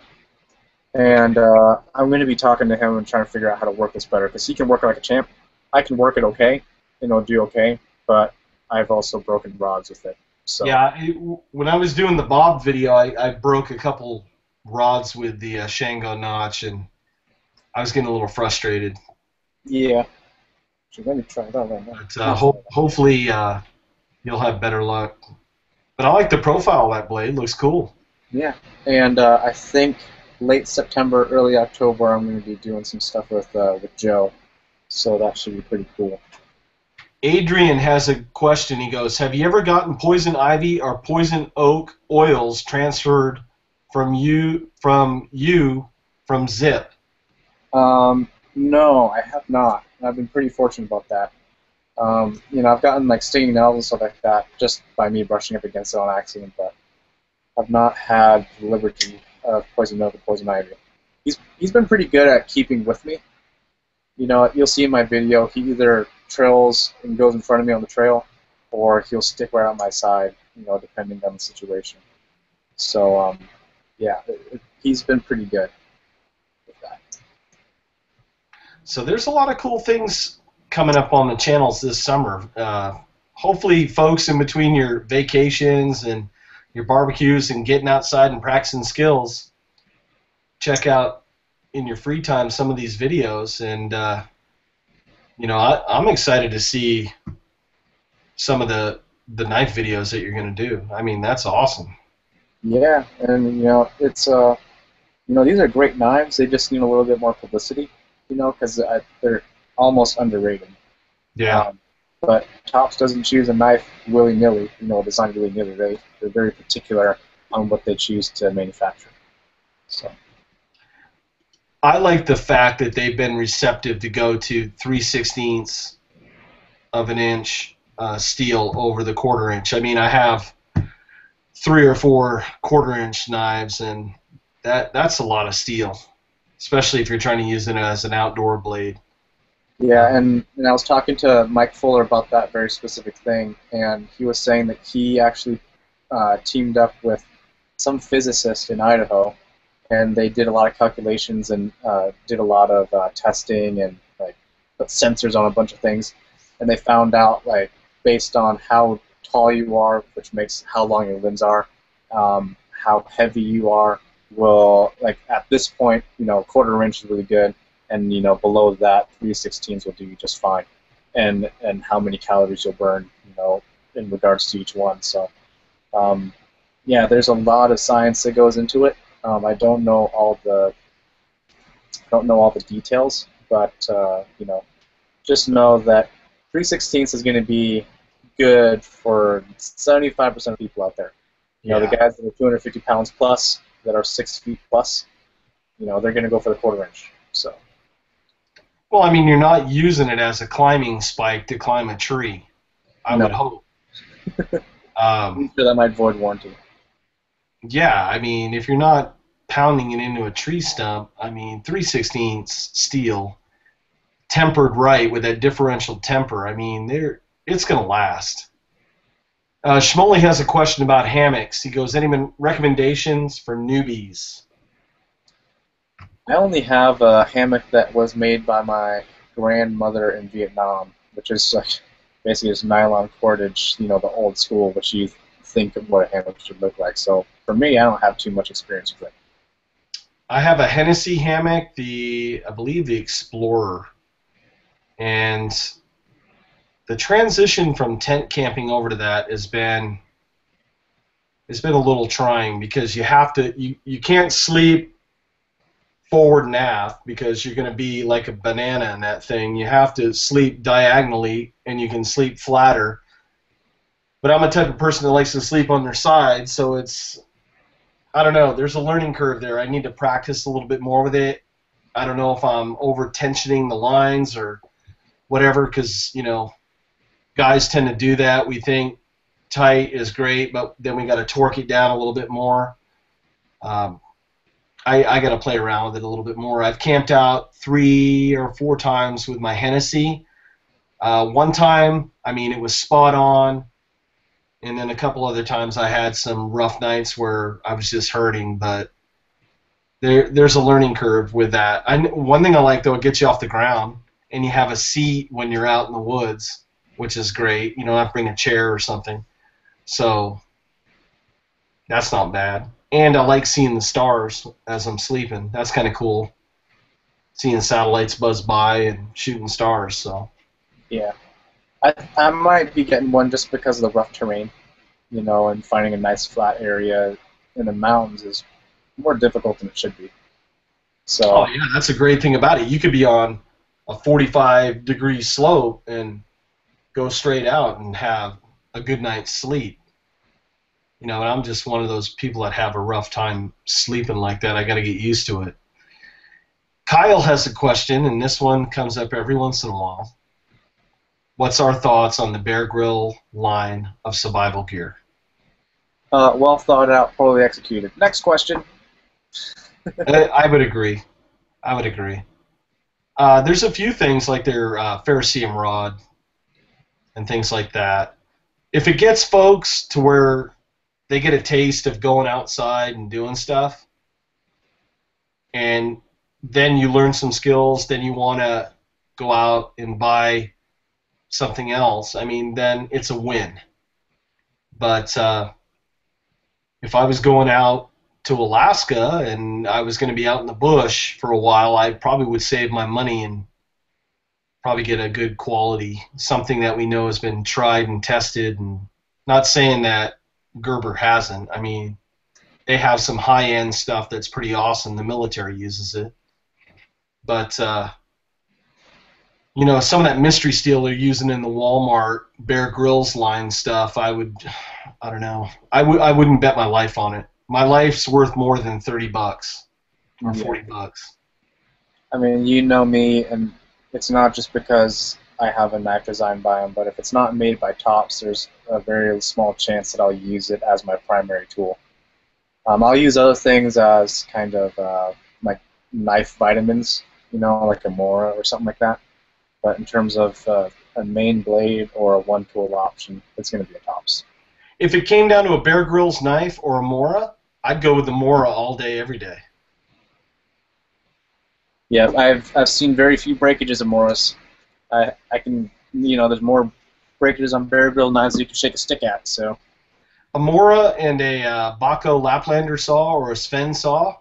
And I'm going to be talking to him and trying to figure out how to work this better, because he can work it like a champ. I can work it okay, and it'll do okay, but I've also broken rods with it. So. Yeah, when I was doing the Bob video, I broke a couple rods with the Shango notch, and I was getting a little frustrated. Yeah. So let me try that right now. But hopefully you'll have better luck. But I like the profile of that blade. Looks cool. Yeah, and I think late September, early October, I'm going to be doing some stuff with Joe, so that should be pretty cool. Adrian has a question. He goes, have you ever gotten poison ivy or poison oak oils transferred from Zip? No, I have not. I've been pretty fortunate about that. I've gotten like stinging nails and stuff like that just by me brushing up against it on accident, but I've not had the liberty of poison oak or poison ivy. He's been pretty good at keeping with me. You'll see in my video, he either trails and goes in front of me on the trail, or he'll stick right on my side, depending on the situation. So, yeah, he's been pretty good with that. So there's a lot of cool things coming up on the channels this summer. Hopefully, folks, in between your vacations and your barbecues and getting outside and practicing skills, check out in your free time some of these videos, and I'm excited to see some of the knife videos that you're going to do. I mean, that's awesome. Yeah, and it's these are great knives. They just need a little bit more publicity, because they're almost underrated. Yeah. But Tops doesn't choose a knife willy-nilly, designed willy-nilly. They're very particular on what they choose to manufacture. So. I like the fact that they've been receptive to go to 3/16 of an inch steel over the 1/4 inch. I mean, I have 3 or 4 1/4 inch knives, and that's a lot of steel, especially if you're trying to use it as an outdoor blade. Yeah, and I was talking to Mike Fuller about that very specific thing, and he was saying that he actually teamed up with some physicist in Idaho, and they did a lot of calculations and did a lot of testing and put sensors on a bunch of things, and they found out based on how tall you are, which makes how long your limbs are, how heavy you are, will at this point 1/4 inch is really good. And below that, 3/16 will do you just fine, and how many calories you'll burn, in regards to each one. So, yeah, there's a lot of science that goes into it. I don't know all the details, but just know that 3/16 is going to be good for 75% of people out there. The guys that are 250 pounds plus, that are 6 feet plus, they're going to go for the 1/4 inch. So. Well, I mean, you're not using it as a climbing spike to climb a tree, I No. would hope. I'm sure that might void warranty. Yeah, I mean, if you're not pounding it into a tree stump, I mean, 3/16 steel, tempered right with that differential temper, I mean, it's going to last. Schmoley has a question about hammocks. He goes, any recommendations for newbies? I only have a hammock that was made by my grandmother in Vietnam, which is basically just nylon cordage, the old school, which you think of what a hammock should look like. So for me, I don't have too much experience with it. I have a Hennessy hammock, I believe the Explorer, and the transition from tent camping over to that has been a little trying because you can't sleep forward and aft because you're going to be like a banana in that thing. You have to sleep diagonally, and you can sleep flatter. But I'm a type of person that likes to sleep on their side, so I don't know. There's a learning curve there. I need to practice a little bit more with it. I don't know if I'm over-tensioning the lines or whatever because, guys tend to do that. We think tight is great, but then we got to torque it down a little bit more. I got to play around with it a little bit more. I've camped out 3 or 4 times with my Hennessy. One time, it was spot on, and then a couple other times I had some rough nights where I was just hurting, but there's a learning curve with that. One thing I like, though, it gets you off the ground, and you have a seat when you're out in the woods, which is great. You don't have to bring a chair or something. So that's not bad. And I like seeing the stars as I'm sleeping. That's kind of cool. Seeing satellites buzz by and shooting stars. So Yeah. I might be getting one just because of the rough terrain, and finding a nice flat area in the mountains is more difficult than it should be. So. Oh, yeah, that's a great thing about it. You could be on a 45-degree slope and go straight out and have a good night's sleep. And I'm just one of those people that have a rough time sleeping like that. I got to get used to it. Kyle has a question, and this one comes up every once in a while. What's our thoughts on the Bear Grylls line of survival gear? Well thought out, poorly executed. Next question. I would agree. There's a few things like their Ferrocium rod and things like that. If it gets folks to where they get a taste of going outside and doing stuff, and then you learn some skills, then you want to go out and buy something else, then it's a win. But if I was going out to Alaska and I was going to be out in the bush for a while, I probably would save my money and probably get a good quality, something that we know has been tried and tested. And not saying that Gerber hasn't. They have some high-end stuff that's pretty awesome. The military uses it. But, some of that mystery steel they're using in the Walmart Bear Grylls line stuff, I don't know. I wouldn't bet my life on it. My life's worth more than $30 or $40. You know me, and it's not just because I have a knife designed by them, but if it's not made by Tops, there's a very small chance that I'll use it as my primary tool. I'll use other things as kind of like knife vitamins, like a Mora or something like that. But in terms of a main blade or a one-tool option, it's going to be a Tops. If it came down to a Bear Grylls knife or a Mora, I'd go with the Mora all day, every day. Yeah, I've seen very few breakages of Moras. I can, there's more breakages on Bear Grylls knives than you can shake a stick at. So a Mora and a Baco Laplander saw or a Sven saw,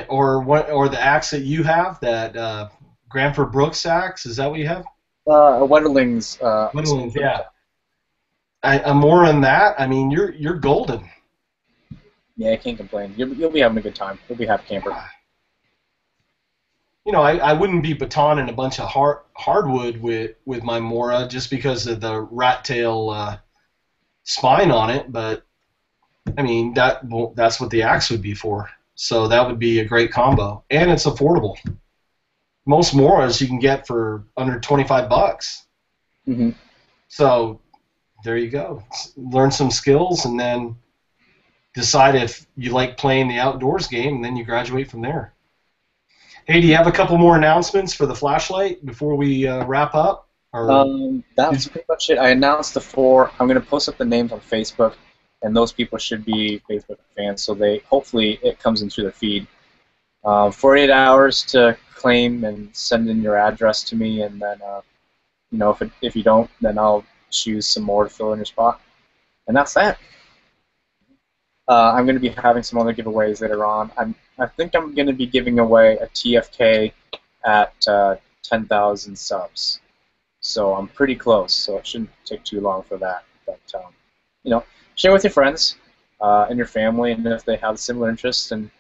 or the axe that you have, that Granford Brooks axe. Is that what you have? A Wetterling's. Wetterling's, yeah. A Mora and that, you're golden. Yeah, I can't complain. You'll be having a good time. You'll be happy camper. I wouldn't be batoning a bunch of hardwood with my Mora just because of the rat tail spine on it, but that's what the axe would be for. So that would be a great combo, and it's affordable. most Moras you can get for under $25. Mm-hmm. So there you go. Learn some skills and then decide if you like playing the outdoors game, and then you graduate from there. Hey, do you have a couple more announcements for the flashlight before we wrap up? That's pretty much it. I announced the 4. I'm going to post up the names on Facebook, and those people should be Facebook fans, so hopefully it comes into their feed. 48 hours to claim and send in your address to me, and then if you don't, then I'll choose some more to fill in your spot, and that's that. I'm going to be having some other giveaways later on. I think I'm going to be giving away a TFK at 10,000 subs. So I'm pretty close, so it shouldn't take too long for that. But, share with your friends and your family, and if they have similar interests, and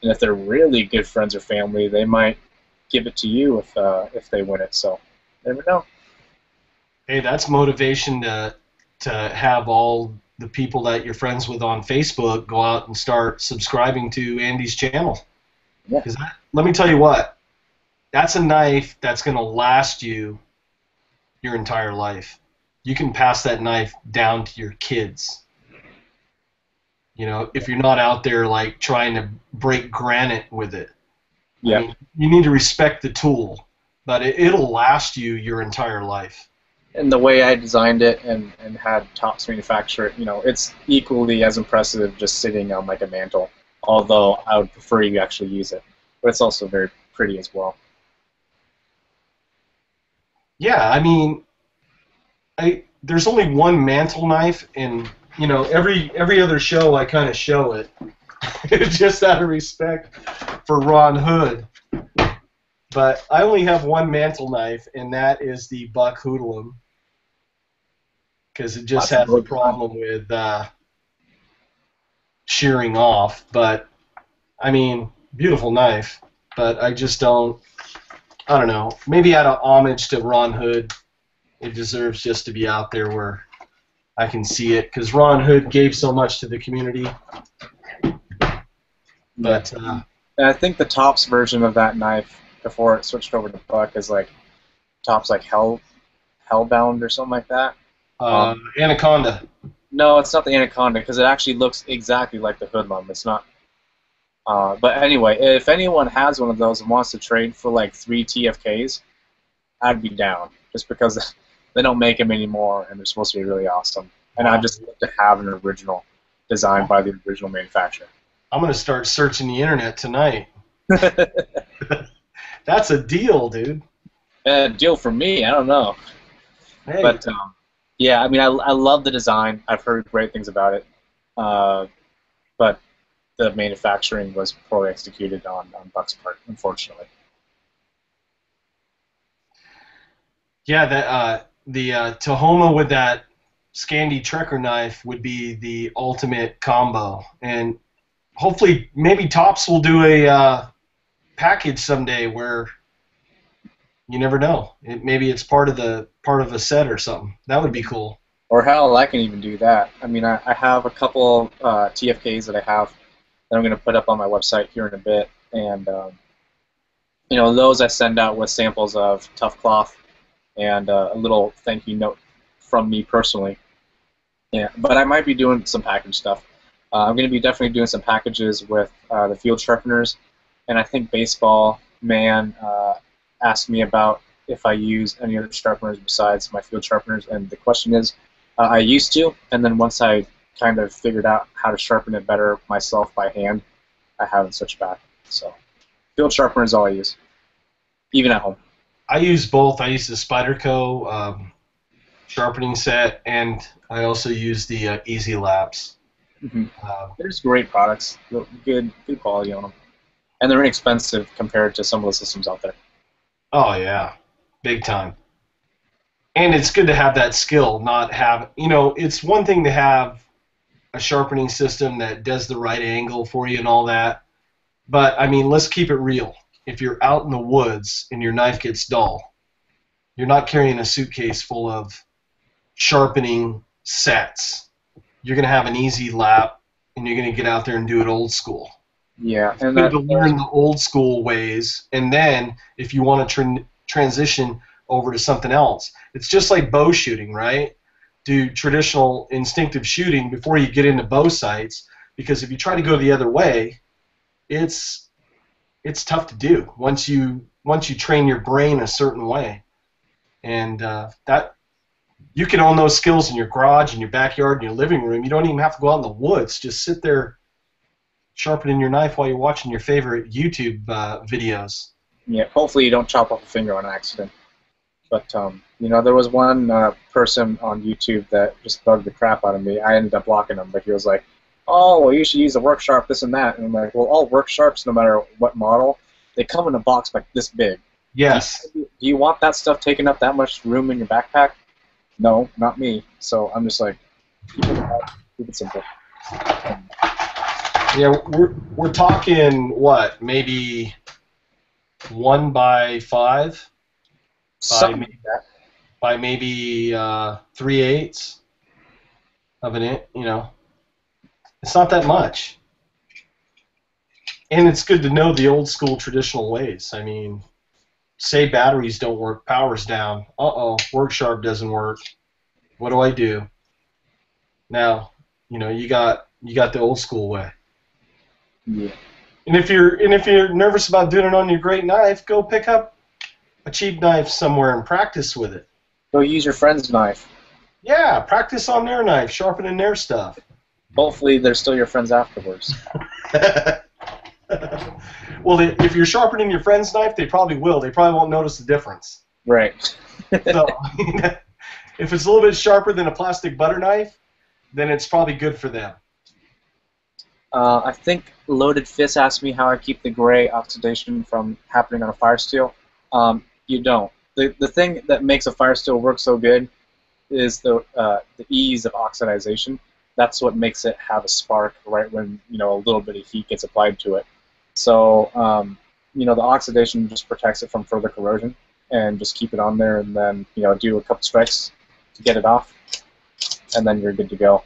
if they're really good friends or family, they might give it to you if they win it. So never know. Hey, that's motivation to have all the people that you're friends with on Facebook go out and start subscribing to Andy's channel. Yeah. Because let me tell you what, that's a knife that's going to last you your entire life. You can pass that knife down to your kids. If you're not out there like trying to break granite with it. Yeah. I mean, you need to respect the tool, but it'll last you your entire life. And the way I designed it and had Tops manufacture it, it's equally as impressive just sitting on like a mantle, although I would prefer you actually use it. But it's also very pretty as well. Yeah, I mean, there's only one mantle knife, and every other show I kind of show it, just out of respect for Ron Hood. But I only have one mantle knife, and that is the Buck Hoodlum, because it just has a problem with shearing off. But I mean, beautiful knife, but I just don't. I don't know. Maybe out of homage to Ron Hood, it deserves just to be out there where I can see it, because Ron Hood gave so much to the community. But and I think the Tops version of that knife, before it switched over to Buck, is like Tops like Hellbound or something like that. Anaconda. No, it's not the Anaconda, because it actually looks exactly like the Hoodlum. It's not. But anyway, if anyone has one of those and wants to trade for like 3 TFKs, I'd be down, just because they don't make them anymore, and they're supposed to be really awesome. And I just love to have an original design by the original manufacturer. I'm going to start searching the internet tonight. That's a deal, dude. Deal for me, I don't know. Hey. But, yeah, I mean, I love the design. I've heard great things about it. But the manufacturing was poorly executed on Buck's part, unfortunately. Yeah, the Tahoma with that Scandi Trekker knife would be the ultimate combo, and hopefully maybe Tops will do a package someday where you never know. Maybe it's part of a set or something. That would be cool. Or hell, I can even do that. I mean, I have a couple TFKs that I have that I'm going to put up on my website here in a bit, and those I send out with samples of tough cloth and a little thank you note from me personally. Yeah, but I might be doing some package stuff. I'm going to be definitely doing some packages with the field sharpeners, and I think Baseball Man asked me about if I use any other sharpeners besides my field sharpeners, and the question is, I used to, and then once I kind of figured out how to sharpen it better myself by hand, I haven't switched back. So field sharpener is all I use, even at home. I use both. I use the Spyderco sharpening set, and I also use the Easy Labs. Mm-hmm. There's great products, good quality on them, and they're inexpensive compared to some of the systems out there. Oh yeah, big time. And it's good to have that skill, not have, it's one thing to have a sharpening system that does the right angle for you and all that, but I mean, let's keep it real. If you're out in the woods and your knife gets dull, you're not carrying a suitcase full of sharpening sets. You're going to have an Easy Lap, and you're going to get out there and do it old school. Yeah, It's and good that to learn the old school ways, and then if you want to transition over to something else, it's just like bow shooting, right? Do traditional instinctive shooting before you get into bow sights, because if you try to go the other way, it's tough to do once you train your brain a certain way, and that you can own those skills in your garage, in your backyard, in your living room. You don't even have to go out in the woods. Just sit there sharpening your knife while you're watching your favorite YouTube videos. yeah. Hopefully you don't chop off a finger on accident. But you know, there was one person on YouTube that just bugged the crap out of me. I ended up blocking him, but he was like, "Oh, well, you should use a work sharp, this and that." And I'm like, "Well, all work sharps, no matter what model, they come in a box like this big. Yes. Do you want that stuff taking up that much room in your backpack? No, not me." So I'm just like, keep it simple. Yeah, we're talking what, maybe 1x5 Something like that. by maybe 3/8 of an inch. You know, it's not that much, and it's good to know the old school traditional ways. I mean, say batteries don't work, power's down. Uh-oh, work sharp doesn't work. What do I do? Now, you know, you got the old school way. Yeah. And if you're nervous about doing it on your great knife, go pick up a cheap knife somewhere and practice with it. Go use your friend's knife. Yeah, practice on their knife, sharpening their stuff. Hopefully they're still your friends afterwards. Well, if you're sharpening your friend's knife, they probably will. They probably won't notice the difference. Right. So, if it's a little bit sharper than a plastic butter knife, then it's probably good for them. I think Loaded Fist asked me how I keep the gray oxidation from happening on a fire steel. You don't. The thing that makes a fire steel work so good is the ease of oxidization. That's what makes it have a spark right when, you know, a little bit of heat gets applied to it. So you know, the oxidation just protects it from further corrosion, and just keep it on there, and then, you know, do a couple strikes to get it off, and then you're good to go.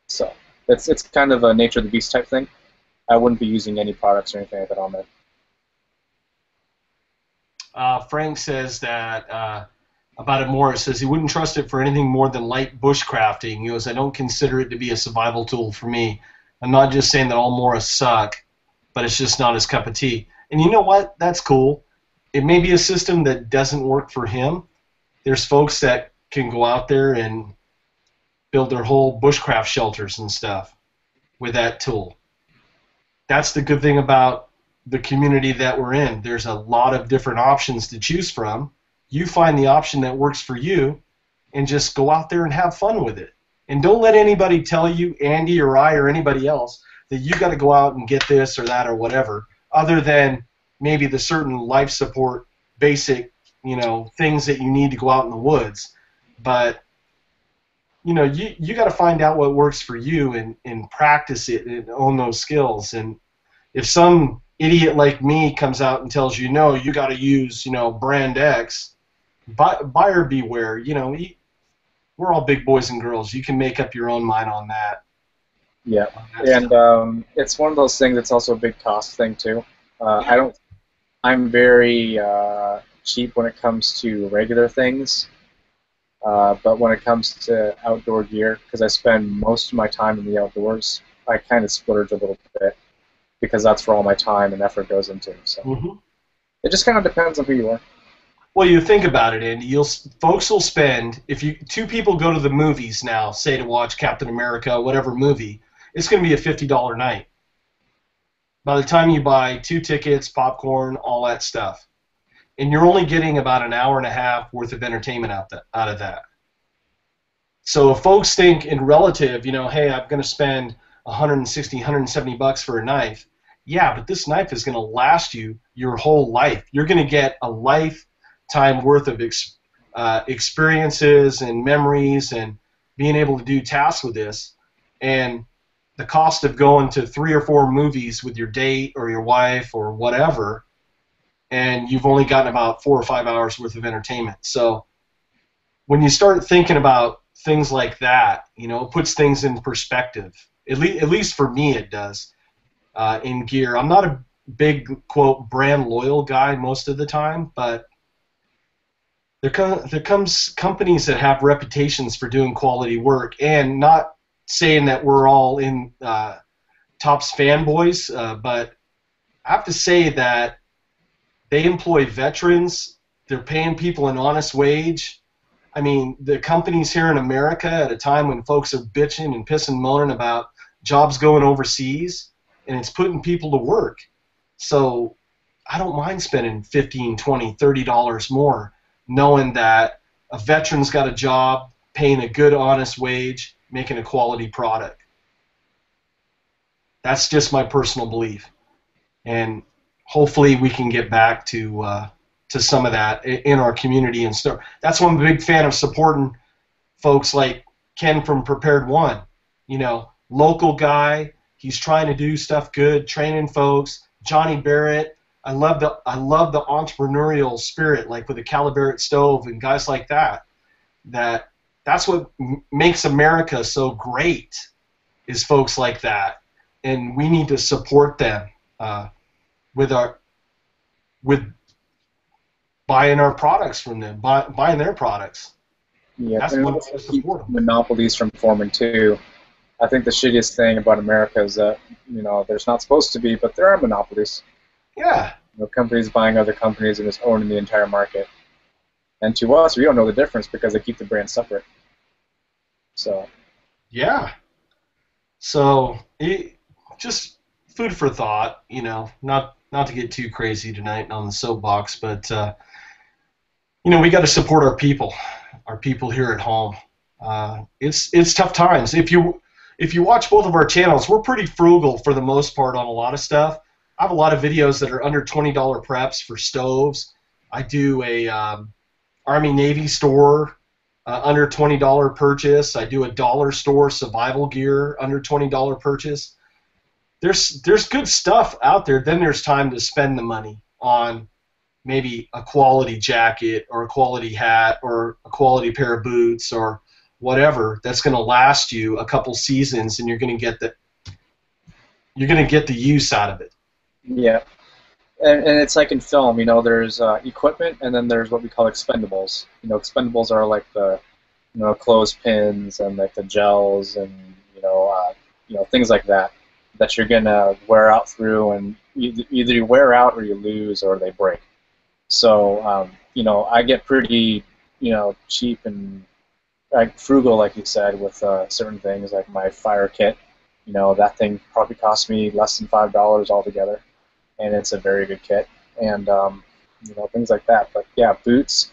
So it's kind of a nature of the beast type thing. I wouldn't be using any products or anything like that on there. Frank says that about it more. It says he wouldn't trust it for anything more than light bushcrafting. He goes, I don't consider it to be a survival tool for me. I'm not just saying that all Morris suck, but it's just not his cup of tea. And you know what? That's cool. It may be a system that doesn't work for him. There's folks that can go out there and build their whole bushcraft shelters and stuff with that tool. That's the good thing about the community that we're in. There's a lot of different options to choose from. You find the option that works for you and just go out there and have fun with it. And don't let anybody tell you, Andy or I or anybody else, that you got to go out and get this or that or whatever, other than maybe the certain life support basic, you know, things that you need to go out in the woods. But you know, you got to find out what works for you and practice it and own those skills. And if some idiot like me comes out and tells you, no, you got to use, you know, brand X, buyer beware. You know, we're all big boys and girls. You can make up your own mind on that. Yeah, and it's one of those things that's also a big cost thing too. I'm very cheap when it comes to regular things. But when it comes to outdoor gear, because I spend most of my time in the outdoors, I kind of splurge a little bit because that's where all my time and effort goes into. So It just kind of depends on who you are. Well, you think about it, Andy. Folks will spend, if two people go to the movies now, say to watch Captain America, whatever movie, it's going to be a $50 night. By the time you buy 2 tickets, popcorn, all that stuff. And you're only getting about an hour and a half worth of entertainment out of that. So if folks think in relative, you know, hey, I'm going to spend $160, $170 for a knife, yeah, but this knife is going to last you your whole life. You're going to get a lifetime worth of experiences and memories and being able to do tasks with this. And the cost of going to 3 or 4 movies with your date or your wife or whatever, and you've only gotten about 4 or 5 hours worth of entertainment. So when you start thinking about things like that, you know, it puts things in perspective. At least for me it does. in gear. I'm not a big, quote, brand loyal guy most of the time, but there comes companies that have reputations for doing quality work, and not saying that we're all in Topps fanboys, but I have to say that they employ veterans. They're paying people an honest wage. I mean, the companies here in America at a time when folks are bitching and pissing and moaning about jobs going overseas, and it's putting people to work. So I don't mind spending $15, $20, $30 more, knowing that a veteran's got a job, paying a good, honest wage, making a quality product. That's just my personal belief. And hopefully we can get back to some of that in our community and stuff. That's why I'm a big fan of supporting folks like Ken from Prepared One. You know, local guy. He's trying to do stuff good, training folks. Johnny Barrett. I love the entrepreneurial spirit, like with the Calibarrett stove and guys like that. That's what makes America so great, is folks like that, and we need to support them with buying our products from them, buying their products. Yeah, that's what we support them. Monopolies from forming too. I think the shittiest thing about America is that, you know, there's not supposed to be, but there are monopolies. Yeah. You know, companies buying other companies and just owning the entire market. And to us, we don't know the difference because they keep the brands separate. So. Yeah. So just food for thought, you know, not to get too crazy tonight on the soapbox, but you know, we got to support our people here at home. It's tough times. If you watch both of our channels, we're pretty frugal for the most part on a lot of stuff. I have a lot of videos that are under $20 preps for stoves. I do a Army-Navy store under $20 purchase. I do a dollar store survival gear under $20 purchase. There's good stuff out there. Then there's time to spend the money on maybe a quality jacket or a quality hat or a quality pair of boots or whatever that's going to last you a couple seasons, and you're going to get the use out of it. Yeah, and it's like in film, you know, there's equipment, and then there's what we call expendables. You know, expendables are like the, you know, clothespins and like the gels and you know things like that you're gonna wear out through, and either you wear out or you lose or they break. So you know, I get pretty, you know, cheap and frugal, like you said, with certain things like my fire kit. You know, that thing probably cost me less than $5 altogether, and it's a very good kit, and you know, things like that. But yeah, boots,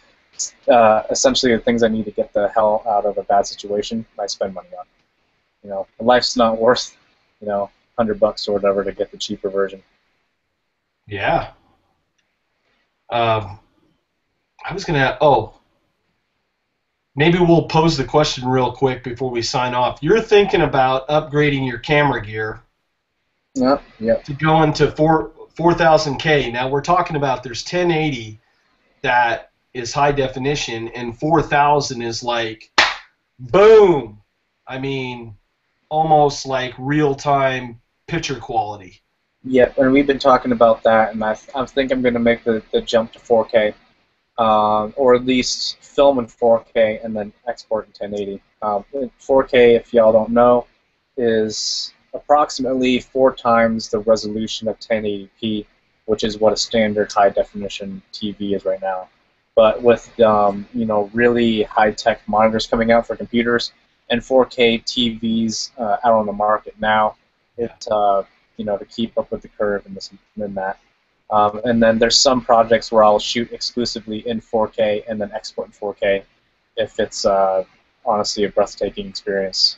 essentially the things I need to get the hell out of a bad situation, I spend money on. You know, life's not worth, you know, $100 or whatever to get the cheaper version. Yeah. I was gonna. Maybe we'll pose the question real quick before we sign off. You're thinking about upgrading your camera gear. Yeah. To go into 4000K. Now we're talking about there's 1080 that is high definition, and 4000 is like, boom. I mean, almost like real-time picture quality. Yeah, and we've been talking about that, and I think I'm going to make the jump to 4K, or at least film in 4K and then export in 1080. 4K, if y'all don't know, is approximately 4 times the resolution of 1080p, which is what a standard high-definition TV is right now. But with you know, really high-tech monitors coming out for computers and 4K TVs out on the market now, you know, to keep up with the curve and this and that. And then there's some projects where I'll shoot exclusively in 4K and then export in 4K if it's honestly a breathtaking experience.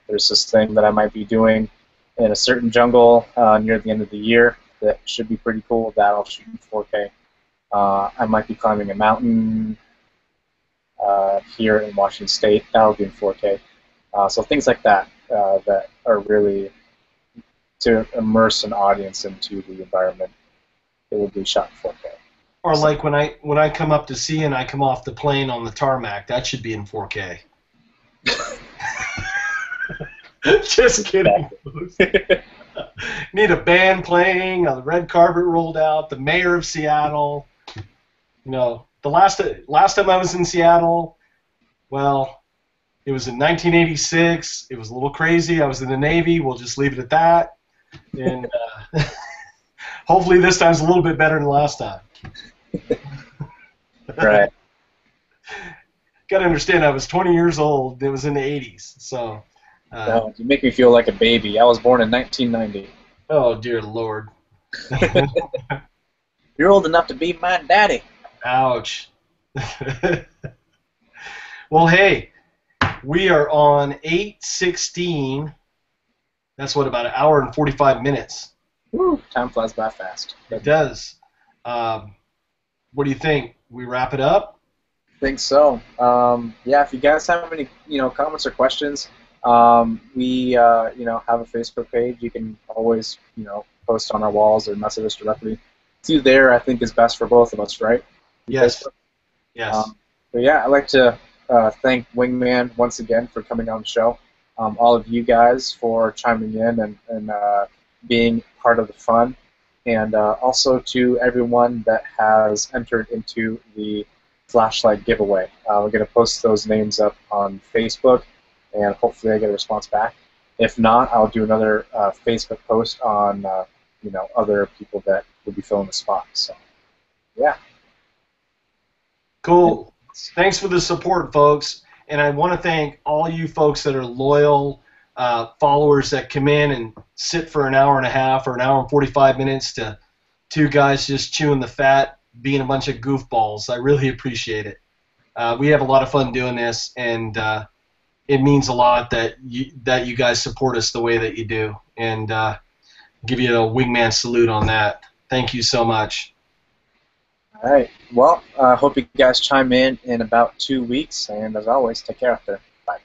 There's this thing that I might be doing in a certain jungle near the end of the year that should be pretty cool. That I'll shoot in 4K. I might be climbing a mountain here in Washington State. That'll be in 4K. So things like that that are really to immerse an audience into the environment. It will be shot in 4K. Or like when I come up to sea and I come off the plane on the tarmac, that should be in 4K. Just kidding. Need a band playing, a red carpet rolled out, the mayor of Seattle. You know, the last time I was in Seattle, well, it was in 1986. It was a little crazy. I was in the Navy. We'll just leave it at that. And hopefully this time's a little bit better than last time. Right. Got to understand, I was 20 years old. It was in the 80s. So. No, you make me feel like a baby. I was born in 1990. Oh, dear Lord. You're old enough to be my daddy. Ouch. Well, hey, we are on 8:16. That's what, about an hour and 45 minutes. Woo, time flies by fast. It does. What do you think? We wrap it up? I think so. Yeah, if you guys have any, comments or questions, we, have a Facebook page. You can always, post on our walls or message us directly. See there, I think, is best for both of us, right? Yes. Yes. But yeah, I'd like to thank Wingman once again for coming on the show. All of you guys for chiming in and being part of the fun. And also to everyone that has entered into the flashlight giveaway. We're going to post those names up on Facebook, and hopefully I get a response back. If not, I'll do another Facebook post on other people that will be filling the spot. So, yeah. Cool. Thanks for the support, folks. And I want to thank all you folks that are loyal followers that come in and sit for an hour and a half or an hour and 45 minutes to two guys just chewing the fat, being a bunch of goofballs. I really appreciate it. We have a lot of fun doing this, and it means a lot that you guys support us the way that you do. And give you a Wingman salute on that. Thank you so much. All right. Well, I hope you guys chime in about 2 weeks, and as always, take care out there. Bye.